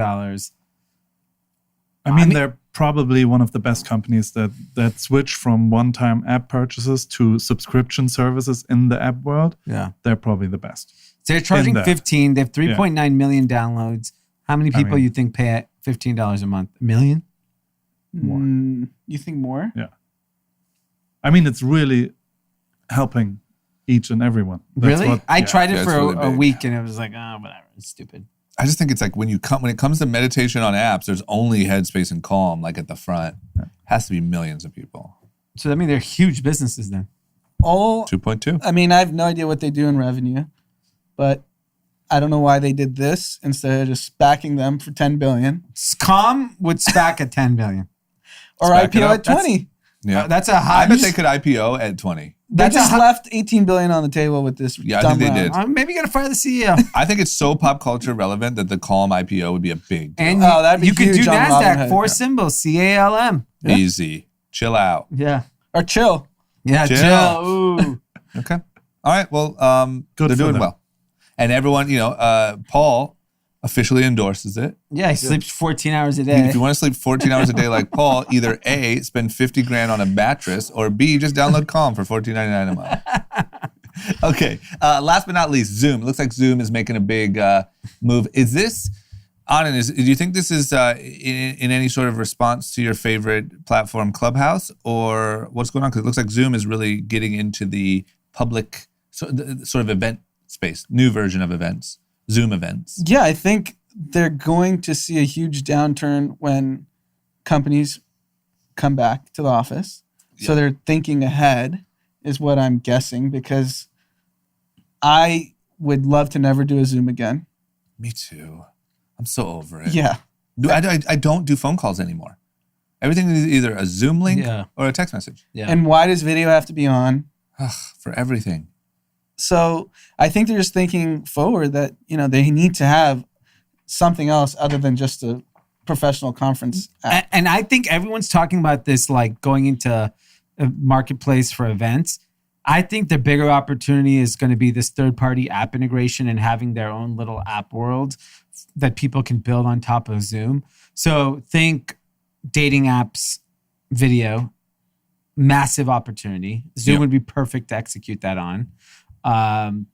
I mean, they're probably one of the best companies that switch from one-time app purchases to subscription services in the app world. Yeah. They're probably the best. So they're charging that. 15. They have 3.9 million downloads. How many people mean- you think pay at $15 a month? A million? More. You think more? Yeah. I mean, it's really helping each and everyone. That's Really? what- I yeah. tried it Yeah, for it's really a big. week and it was like, oh, whatever. It's stupid. I just think it's like when it comes to meditation on apps, there's only Headspace and Calm like at the front. Has to be millions of people. So that means they're huge businesses then. All 2.2. I mean, I have no idea what they do in revenue, but I don't know why they did this instead of just backing them for 10 billion Calm would SPAC at 10 billion. or Back it IPO up. at 20. Yeah, That's a high. I bet they could IPO at 20. They That's just a- left 18 billion on the table with this. Yeah, I dumb think they round. did. Maybe you got to fire the CEO. I think it's so pop culture relevant that the Calm IPO would be a big deal. And Oh, that'd be you could do huge on NASDAQ, Robinhood. 4 symbols, CALM. Easy. Chill out. Yeah. Or chill. Yeah, Chill. chill. Ooh. Okay. All right. Well, Good they're for doing them. well. And everyone, Paul officially endorses it. Yeah, he sleeps 14 hours a day. If you want to sleep 14 hours a day like Paul, either A, spend 50 grand on a mattress, or B, just download Calm for $14.99 a month. Okay. Last but not least, Zoom. Looks like Zoom is making a big move. Is this, Anand, do you think this is in any sort of response to your favorite platform, Clubhouse, or what's going on? Because it looks like Zoom is really getting into the public sort of event space, new version of events, Zoom events. Yeah, I think they're going to see a huge downturn when companies come back to the office. So they're thinking ahead, is what I'm guessing, because I would love to never do a Zoom again. Me too. I'm so over it. Yeah. I don't do phone calls anymore. Everything is either a Zoom link Yeah. or a text message. Yeah. And why does video have to be on? Ugh, for everything. So I think they're just thinking forward that, they need to have something else other than just a professional conference app. And I think everyone's talking about this, like going into a marketplace for events. I think the bigger opportunity is going to be this third-party app integration and having their own little app world that people can build on top of Zoom. So think dating apps, video, massive opportunity. Zoom would be perfect to execute that on.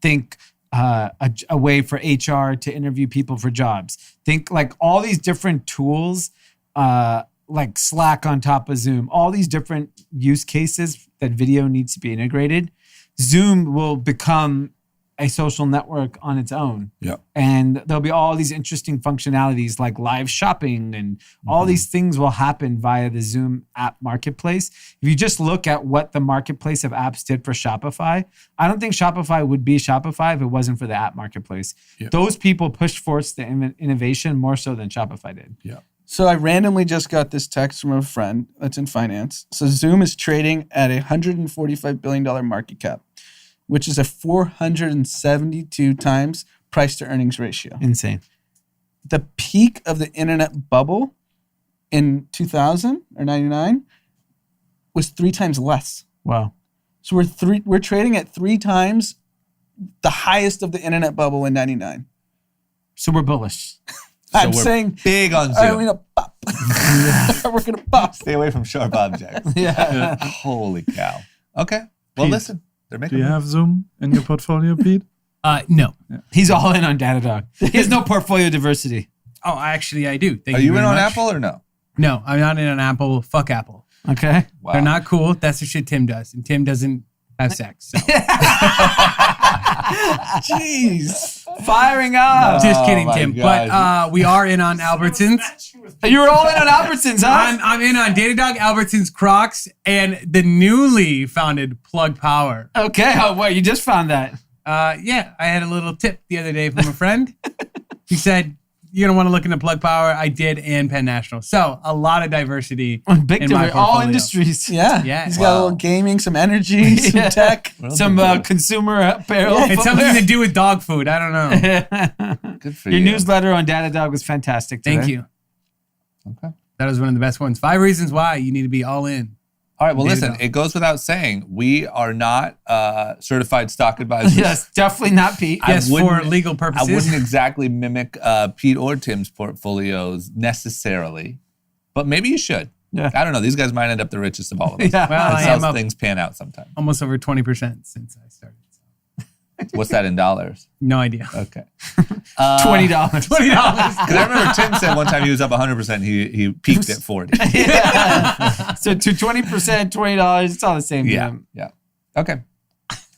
Think a way for HR to interview people for jobs. Think like all these different tools, like Slack on top of Zoom, all these different use cases that video needs to be integrated. Zoom will become a social network on its own. Yeah. And there'll be all these interesting functionalities like live shopping and all these things will happen via the Zoom app marketplace. If you just look at what the marketplace of apps did for Shopify, I don't think Shopify would be Shopify if it wasn't for the app marketplace. Yeah. Those people pushed forth the innovation more so than Shopify did. Yeah. So I randomly just got this text from a friend that's in finance. So Zoom is trading at a $145 billion market cap, which is a 472 times price to earnings ratio. Insane. The peak of the internet bubble in 2000 or 99 was 3 times less. Wow. So we're trading at 3 times the highest of the internet bubble in 99. So we're bullish. I'm we're saying big on I'm Zoom. gonna pop. We're gonna pop. Stay away from sharp objects. Yeah. Holy cow. Okay. Well, Pete, listen. They're Do making. you have Zoom in your portfolio, Pete? No. He's all in on Datadog. He has no portfolio diversity. Oh, actually, I do. Thank Are you in very on much. Apple or no? No, I'm not in on Apple. Fuck Apple. Okay. Wow. They're not cool. That's the shit Tim does, and Tim doesn't have sex. So. Jeez. Firing up. Just kidding, my Tim. God. But we are in on Albertsons. You were all in on Albertsons, huh? I'm in on Datadog, Albertsons, Crocs, and the newly founded Plug Power. Okay. Oh, wait, you just found that. Yeah, I had a little tip the other day from a friend. He said, you're going to want to look into Plug Power. I did, and Penn National. So a lot of diversity Big in my diversity. All portfolio. industries. Yeah. Yeah. He's got a little gaming, some energy, some Yeah. tech. Some consumer apparel. Yeah, It's something to do with dog food. I don't know. Good for Your you. newsletter on Datadog was fantastic today. Thank you. Okay. That was one of the best ones. 5 reasons why you need to be all in. All right. Well, listen, Datadog. it goes without saying, we are not certified stock advisors. Yes, definitely not Pete. I Yes, for wouldn't- legal I purposes. wouldn't exactly mimic Pete or Tim's portfolios necessarily, but maybe you should. Yeah. I don't know. These guys might end up the richest of all of us. Yeah. Well, That's I am how up things pan out sometimes. almost over 20% since I started. So. What's that in dollars? No idea. Okay. $20. $20. Because I remember Tim said one time he was up 100%. He peaked at 40. Yeah. So to 20%, $20, it's all the same. to Yeah. him. Yeah. Okay.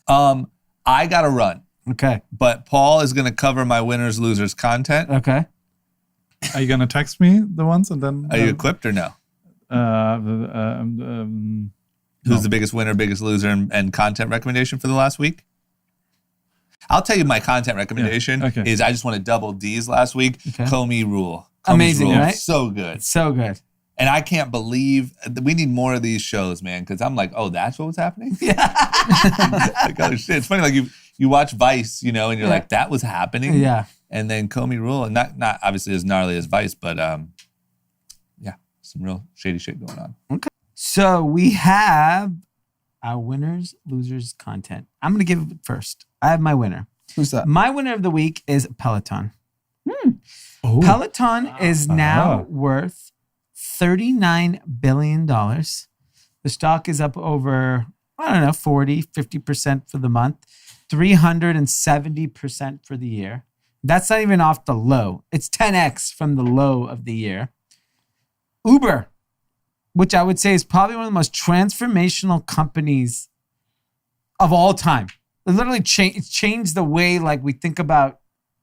I got to run, Okay. but Paul is going to cover my winners losers content. Okay. Are you gonna text me the ones and then? Are you equipped or no? Who's the biggest winner, biggest loser, and content recommendation for the last week? I'll tell you my content recommendation Yeah, okay. is I just want to double D's last week. Okay. Comey Rule. Comey's Amazing, Rule. right? So good. So good. And I can't believe we need more of these shows, man, because I'm like, oh, that's what was happening? Like, oh, shit. It's funny, like you watch Vice, and you're Yeah. like, that was happening? Yeah. And then Comey Rule, and not obviously as gnarly as Vice, but yeah, some real shady shit going on. So we have our winners, losers content. I'm going to give it first. I have my winner. Who's that? My winner of the week is Peloton. Peloton is now worth $39 billion. The stock is up over, 40, 50% for the month, 370% for the year. That's not even off the low. It's 10x from the low of the year. Uber, which I would say is probably one of the most transformational companies of all time. It literally changed the way we think about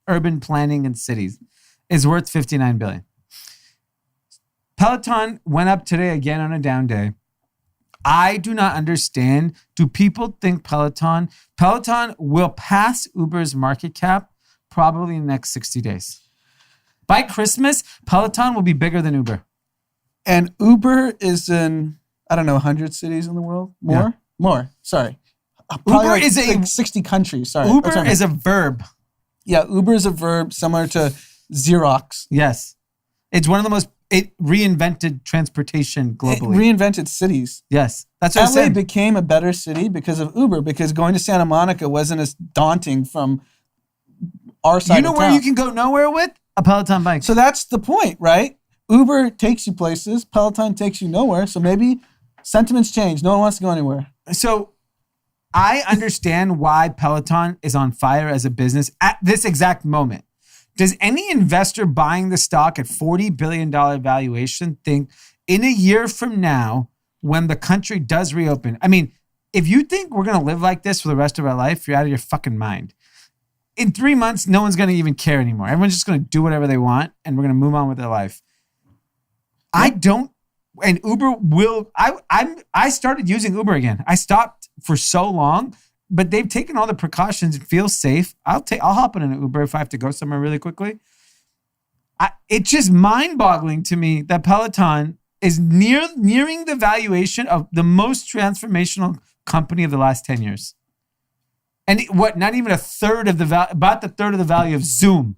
urban planning in cities. Is worth $59 billion. Peloton went up today again on a down day. I do not understand. Do people think Peloton will pass Uber's market cap probably in the next 60 days? By Christmas, Peloton will be bigger than Uber. And Uber is in, 100 cities in the world? More? Yeah. More. Sorry. Probably Uber is a 60 countries. Sorry. Uber That's okay. is a verb. Yeah, Uber is a verb similar to Xerox. Yes. It's one of the it reinvented transportation It globally. reinvented cities. Yes. That's what I LA said. became a better city because of Uber, because going to Santa Monica wasn't as daunting from our side You know of where town. you can go nowhere with? A Peloton bike. So that's the point, right? Uber takes you places, Peloton takes you nowhere. So maybe sentiments change. No one wants to go anywhere. So I understand why Peloton is on fire as a business at this exact moment. Does any investor buying the stock at $40 billion valuation think in a year from now, when the country does reopen, if you think we're going to live like this for the rest of our life, you're out of your fucking mind. In 3 months, no one's going to even care anymore. Everyone's just going to do whatever they want and we're going to move on with their life. And Uber will, I started using Uber again. I stopped for so long, but they've taken all the precautions. It feels safe. I'll hop in an Uber if I have to go somewhere really quickly. It's just mind-boggling to me that Peloton is nearing the valuation of the most transformational company of the last 10 years. And not even about the third of the value of Zoom.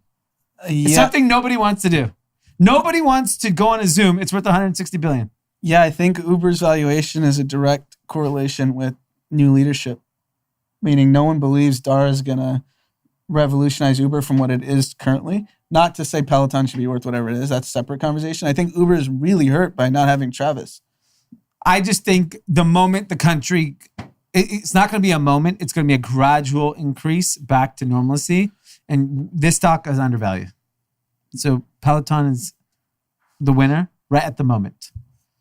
It's something nobody wants to do. Nobody wants to go on a Zoom. It's worth 160 billion. Yeah, I think Uber's valuation is a direct correlation with new leadership, meaning no one believes Dara is going to revolutionize Uber from what it is currently. Not to say Peloton should be worth whatever it is. That's a separate conversation. I think Uber is really hurt by not having Travis. I just think the moment the country, it's not going to be a moment. It's going to be a gradual increase back to normalcy. And this stock is undervalued. So Peloton is the winner right at the moment.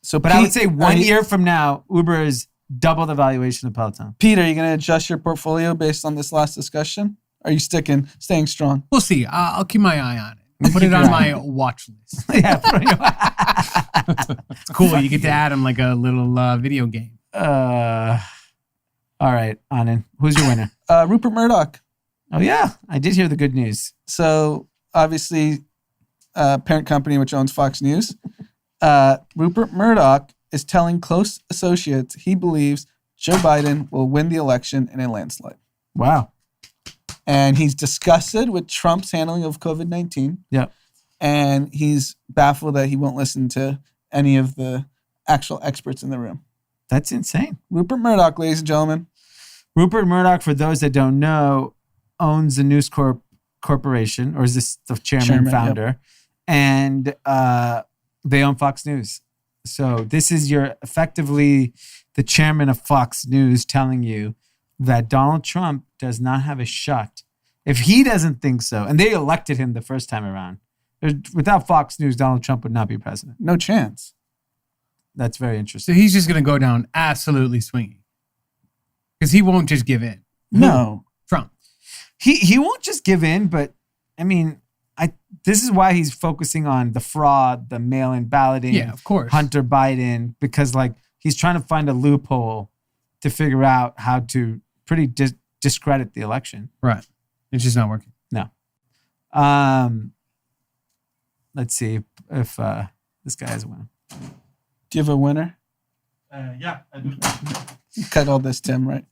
So, But I would say 1 year from now, Uber is double the valuation of Peloton. Pete, are you going to adjust your portfolio based on this last discussion? Are you staying strong? We'll see. I'll keep my eye on it. I'll put it on my watch list. Yeah. It's cool. You get to add them like a little video game. All right, Anand. Who's your winner? Rupert Murdoch. Oh, yeah. I did hear the good news. So obviously, parent company which owns Fox News. Rupert Murdoch is telling close associates he believes Joe Biden will win the election in a landslide. Wow. And he's disgusted with Trump's handling of COVID-19. Yep. And he's baffled that he won't listen to any of the actual experts in the room. That's insane. Rupert Murdoch, ladies and gentlemen. Rupert Murdoch, for those that don't know, owns the News Corporation, or is this the chairman founder? Yep. And they own Fox News. So this is your effectively the chairman of Fox News telling you that Donald Trump does not have a shot. If he doesn't think so, and they elected him the first time around, without Fox News, Donald Trump would not be president. No chance. That's very So interesting. he's just going to go down absolutely swinging. Because he won't just give in. No. Trump. He won't just give in, but I mean, this is why he's focusing on the fraud, the mail-in balloting, Yeah, of course. Hunter Biden, because like he's trying to find a loophole to figure out how to pretty discredit the election. Right. It's just not working. No. Let's see if this guy has a winner. Do you have a winner? Yeah, I do. You cut all this, Tim, right?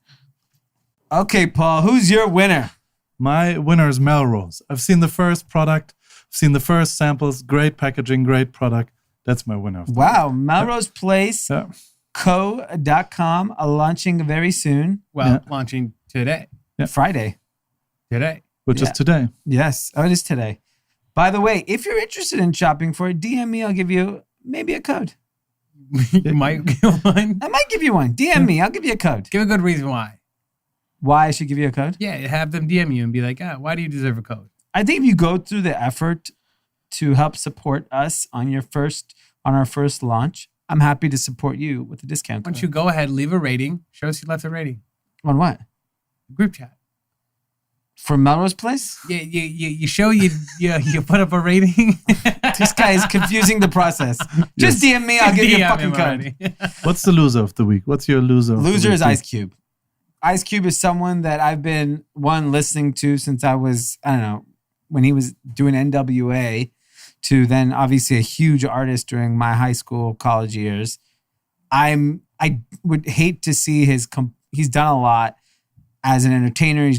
Okay, Paul, who's your winner? My winner is Melrose. I've seen the first product, I've seen the first samples, great packaging, great product. That's my winner. Wow, Melrose Place. Yeah. Co.com launching very soon. Well, launching today. Yeah. Friday. Today. Which is today. Yes. Oh, it is today. By the way, if you're interested in shopping for it, DM me. I'll give you maybe a code. You might give one. I might give you one. DM me. I'll give you a code. Give a good reason why. Why I should give you a code? Yeah, have them DM you and be like, why do you deserve a code? I think if you go through the effort to help support us on our first launch, I'm happy to support you with a discount Why code. don't you go ahead, leave a rating. Show us you left a rating. On what? Group chat. For Melrose Place? Yeah, you show you put up a rating. This guy is confusing the process. Just DM me. I'll give you a DM fucking him code. already. What's the loser of the week? What's your loser of the Loser week? is Ice Cube. Ice Cube is someone that I've been listening to since I was, I don't know, when he was doing NWA, to then obviously a huge artist during my high school, college years. I would hate to see he's done a lot as an entertainer.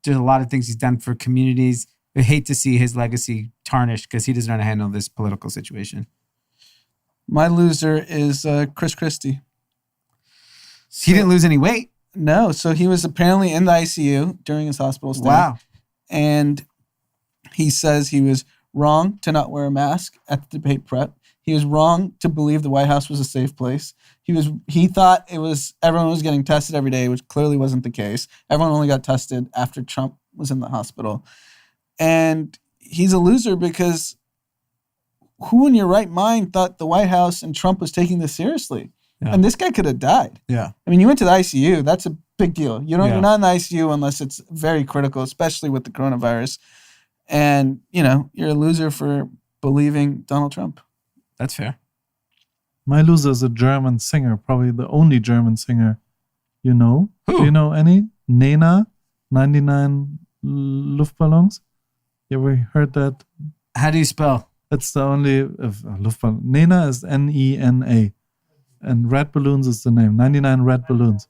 There's a lot of things he's done for communities. I hate to see his legacy tarnished because he doesn't know how to handle this political situation. My loser is Chris Christie. He didn't lose any weight. No, so he was apparently in the ICU during his hospital stay. Wow. And he says he was wrong to not wear a mask at the debate prep. He was wrong to believe the White House was a safe place. He thought everyone was getting tested every day, which clearly wasn't the case. Everyone only got tested after Trump was in the hospital. And he's a loser because who in your right mind thought the White House and Trump was taking this seriously? Yeah. And this guy could have died. Yeah. I mean, you went to the ICU. That's a big deal. You're Yeah. not in the ICU unless it's very critical, especially with the coronavirus. And, you're a loser for believing Donald Trump. That's fair. My loser is a German singer, probably the only German singer you know. Who? Do you know any? Nena, 99 Luftballons. You ever heard that? How do you spell? That's the only Luftballon. Nena is Nena. And Red Balloons is the name. 99 Red Balloons.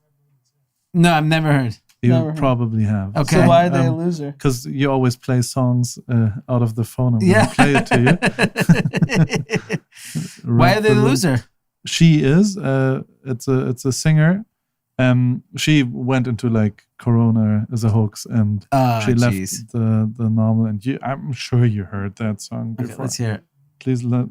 No, I've never heard. You Never heard. probably have. Okay. So why are they a loser? Because you always play songs out of the phone. I'm Yeah. gonna play it to you. Why are they the loser? She is. It's a singer. She went into like Corona as a hoax, and she left jeez. the normal. And I'm sure you heard that song Okay, before. let's hear it. Please let.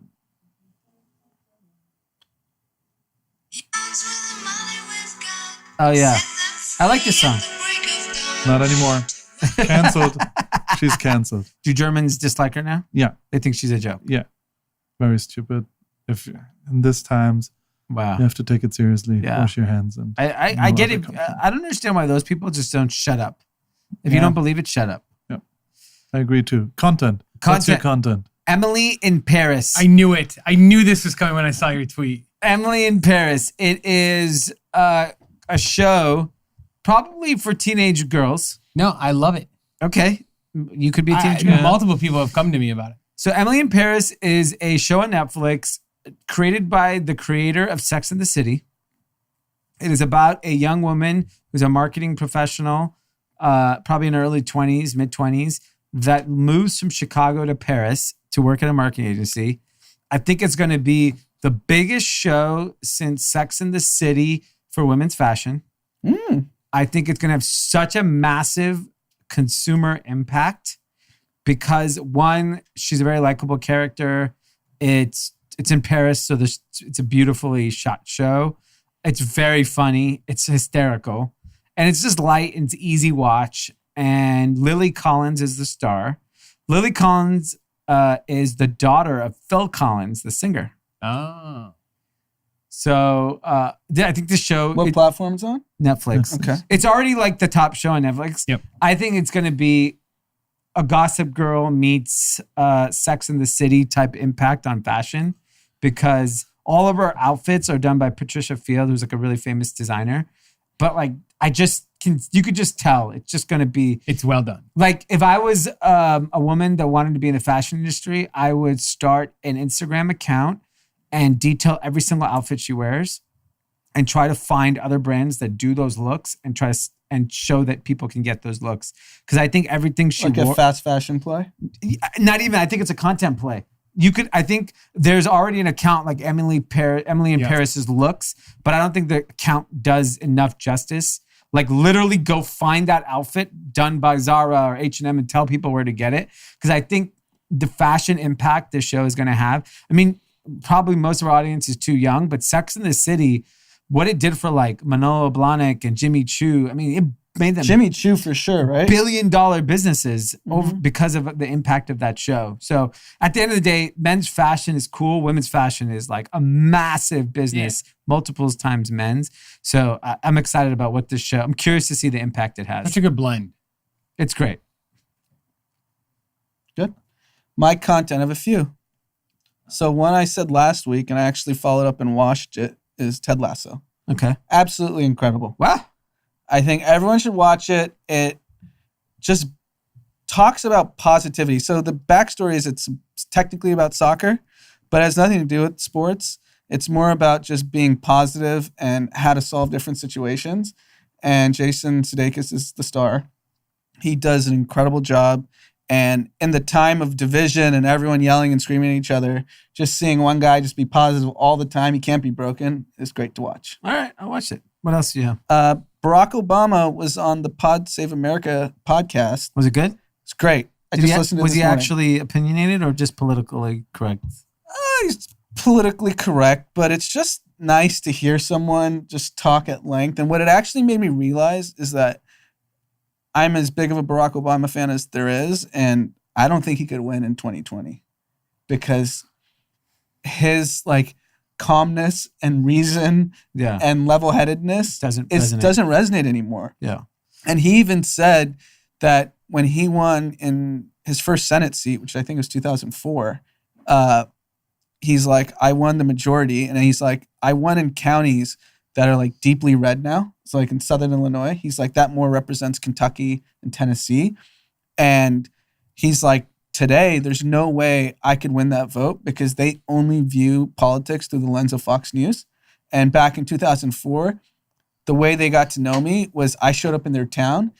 Oh yeah, I like this song. Not anymore. Cancelled. She's cancelled. Do Germans dislike her now? Yeah. They think she's a joke. Yeah. Very stupid. If in this times Wow. you have to take it seriously. Yeah. Wash your hands and. I no get other it. content. I don't understand why those people just don't shut up. If you Yeah. don't believe it, shut up. I agree too. Content. What's your content? Emily in Paris. I knew it. I knew this was coming when I saw your tweet. Emily in Paris. It is a show probably for teenage girls. No, I love it. Okay. You could be a teenage girl. Multiple people have come to me about it. So Emily in Paris is a show on Netflix created by the creator of Sex and the City. It is about a young woman who's a marketing professional, probably in her early 20s, mid 20s, that moves from Chicago to Paris to work at a marketing agency. I think it's going to be the biggest show since Sex and the City for women's fashion. I think it's going to have such a massive consumer impact because one, she's a very likable character. It's in Paris, so it's a beautifully shot show. It's very funny. It's hysterical. And it's just light and it's easy watch. And Lily Collins is the star. Lily Collins is the daughter of Phil Collins, the singer. Oh. So I think this show... What platform it's on? Netflix. Okay. It's already like the top show on Netflix. Yep. I think it's going to be a Gossip Girl meets Sex and the City type impact on fashion because all of her outfits are done by Patricia Field, who's like a really famous designer. But like, you could just tell it's just going to be... It's well done. Like if I was a woman that wanted to be in the fashion industry, I would start an Instagram account and detail every single outfit she wears and try to find other brands that do those looks and try to and show that people can get those looks. Because I think everything she Like wore... a fast fashion play? Not even. I think it's a content play. I think there's already an account like Emily in Paris's looks, but I don't think the account does enough justice. Like literally go find that outfit done by Zara or H&M and tell people where to get it. Because I think the fashion impact this show is going to have. I mean, probably most of our audience is too young, but Sex and the City, what it did for like Manolo Blahnik and Jimmy Choo, I mean, it made them Jimmy Choo for sure, right? billion-dollar businesses over because of the impact of that show. So at the end of the day, men's fashion is cool. Women's fashion is like a massive business, multiples times men's. So I'm excited about what this show. I'm curious to see the impact it has. That's a good blend. It's great. Good. My content, I have a few. So one I said last week, and I actually followed up and watched it, is Ted Lasso. Okay. Absolutely incredible. Wow. I think everyone should watch it. It just talks about positivity. So the backstory is it's technically about soccer, but it has nothing to do with sports. It's more about just being positive and how to solve different situations. And Jason Sudeikis is the star. He does an incredible job. And in the time of division and everyone yelling and screaming at each other, just seeing one guy just be positive all the time, he can't be broken, is great to watch. All right. I'll watch it. What else do you have? Barack Obama was on the Pod Save America podcast. Was it good? It's great. I just listened to it Was this he morning. actually opinionated or just politically correct? He's politically correct, but it's just nice to hear someone just talk at length. And what it actually made me realize is that I'm as big of a Barack Obama fan as there is, and I don't think he could win in 2020 because his like calmness and reason Yeah. and level-headedness Doesn't doesn't resonate anymore. Yeah. And he even said that when he won in his first Senate seat, which I think was 2004, he's like, I won the majority. And he's like, I won in counties that are like deeply red now. So like in Southern Illinois, he's like, that more represents Kentucky and Tennessee. And he's like, today, there's no way I could win that vote because they only view politics through the lens of Fox News. And back in 2004, the way they got to know me was I showed up in their town,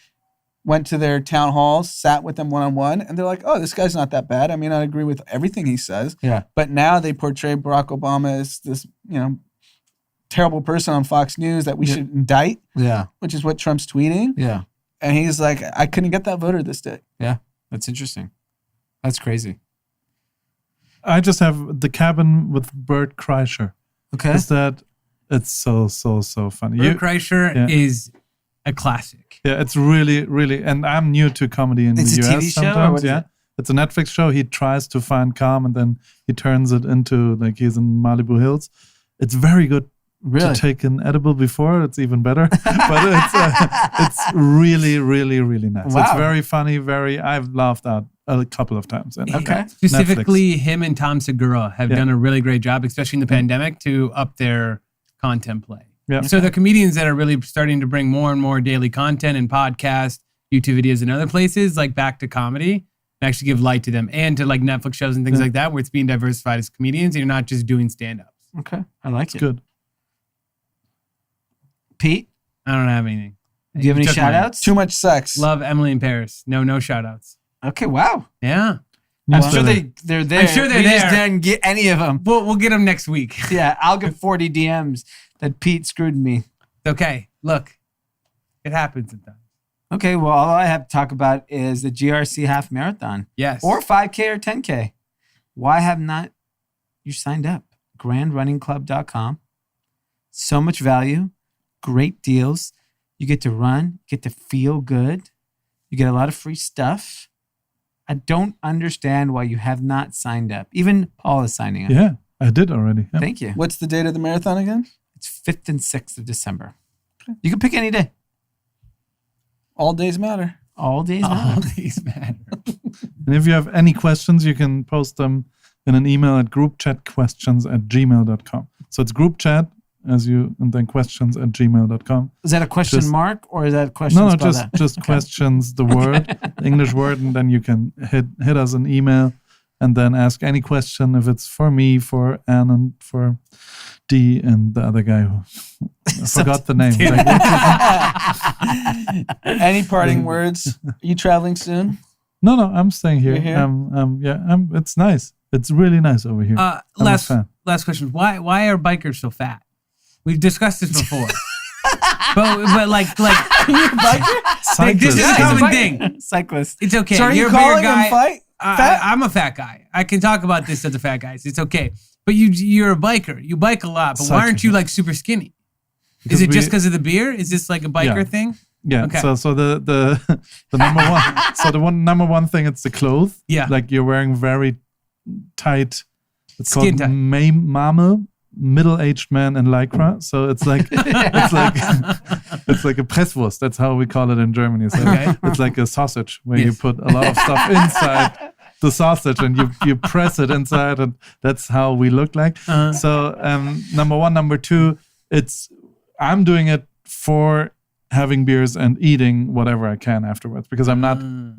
went to their town halls, sat with them one-on-one, and they're like, oh, this guy's not that bad. I mean, I agree with everything he says. Yeah. But now they portray Barack Obama as this, terrible person on Fox News that we should indict, which is what Trump's tweeting. Yeah. And he's like, I couldn't get that voter this day. Yeah. That's interesting. That's crazy. I just have The Cabin with Bert Kreischer. Okay. It's so funny. Bert Kreischer is a classic. Yeah, it's really, really, and I'm new to comedy in It's the a US TV show, or sometimes. what is Yeah. it? It's a Netflix show. He tries to find calm and then he turns it into like he's in Malibu Hills. It's very good Really? to take an edible before. It's even better. But it's really, really, really nice. Wow. It's very funny. I've laughed out a couple of times. And Okay. Specifically, him and Tom Segura have Yeah. done a really great job, especially in the pandemic, to up their content play. Yeah. So the comedians that are really starting to bring more and more daily content and podcasts, YouTube videos, and other places, like back to comedy, and actually give light to them, and to like Netflix shows and things like that, where it's being diversified as comedians, and you're not just doing stand-ups. Okay. I like it. good. Pete, I don't have anything. do you have any took shout mine. outs? Too much sex. Love Emily in Paris. No shout outs. Okay. Wow. Yeah. I'm Newsletter. sure they're there. I'm sure they're We just there. didn't get any of them. We'll get them next week. Yeah. I'll get 40 DMs that Pete screwed me. Okay. Look, it happens sometimes. Okay. Well, all I have to talk about is the GRC half marathon Yes. or 5K or 10K. Why have not you signed up? grandrunningclub.com. So much value, great deals. You get to run, get to feel good. You get a lot of free stuff. I don't understand why you have not signed up. Even Paul is signing up. Yeah, I did already. Yeah. Thank you. What's the date of the marathon again? It's 5th and 6th of December. You can pick any day. All days matter. All days. All matter. these matter. And if you have any questions, you can post them in an email at groupchatquestions@gmail.com. So it's group chat and then questions@gmail.com. Is that a question Just- mark or is that a question? No, spelled just out? just questions, the word, the English word, and then you can hit us an email and then ask any question if it's for me, for Anand, for Dee, and the other guy who I forgot the name. Like, Any parting words? Are you traveling soon? no, I'm staying here. You're here? It's nice. It's really nice over here. I'm a Last fan. question. Why are bikers so fat? We've discussed this before. but like this is a Cyclists. common thing. Cyclist. It's okay. So are you You're a bigger calling guy. him fat? I'm a fat guy. I can talk about this to the fat guys. It's okay. But you're a biker. You bike a lot. But why aren't you like super skinny? Because Is it we- just because of the beer? Is this like a biker Yeah. thing? Yeah. Okay. So the number one. So the number one thing, it's the clothes. Yeah. Like you're wearing very tight. It's Skin called tight. mamel, middle-aged man in lycra. So it's like it's like a Presswurst. That's how we call it in Germany. So Okay. it's like a sausage where you Yes. put a lot of stuff inside the sausage and you press it inside, and that's how we look like. Uh-huh. So number one, number two, I'm doing it for having beers and eating whatever I can afterwards because I'm not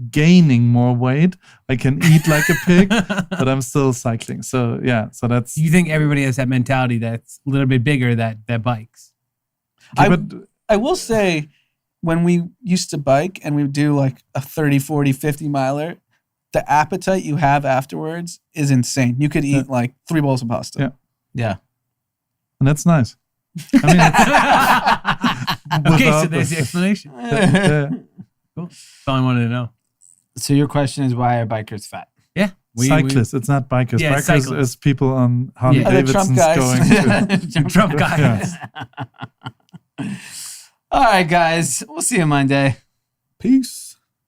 gaining more weight. I can eat like a pig, but I'm still cycling. So yeah, so that's You think everybody has that mentality that's a little bit bigger that bikes? but I will say, when we used to bike and we would do like a 30, 40, 50 miler, the appetite you have afterwards is insane. You could eat like 3 bowls of pasta. Yeah. Yeah. and that's nice. I mean, Okay, so without there's the explanation. yeah. Cool. That's all I wanted to know. So your question is why are bikers fat? Yeah. Cyclists, it's not bikers. Yeah, bikers cyclists. is people on Harley Yeah. And the Trump Davidson's guys. going to. Trump guys. Yeah. All right, guys. We'll see you Monday. Peace.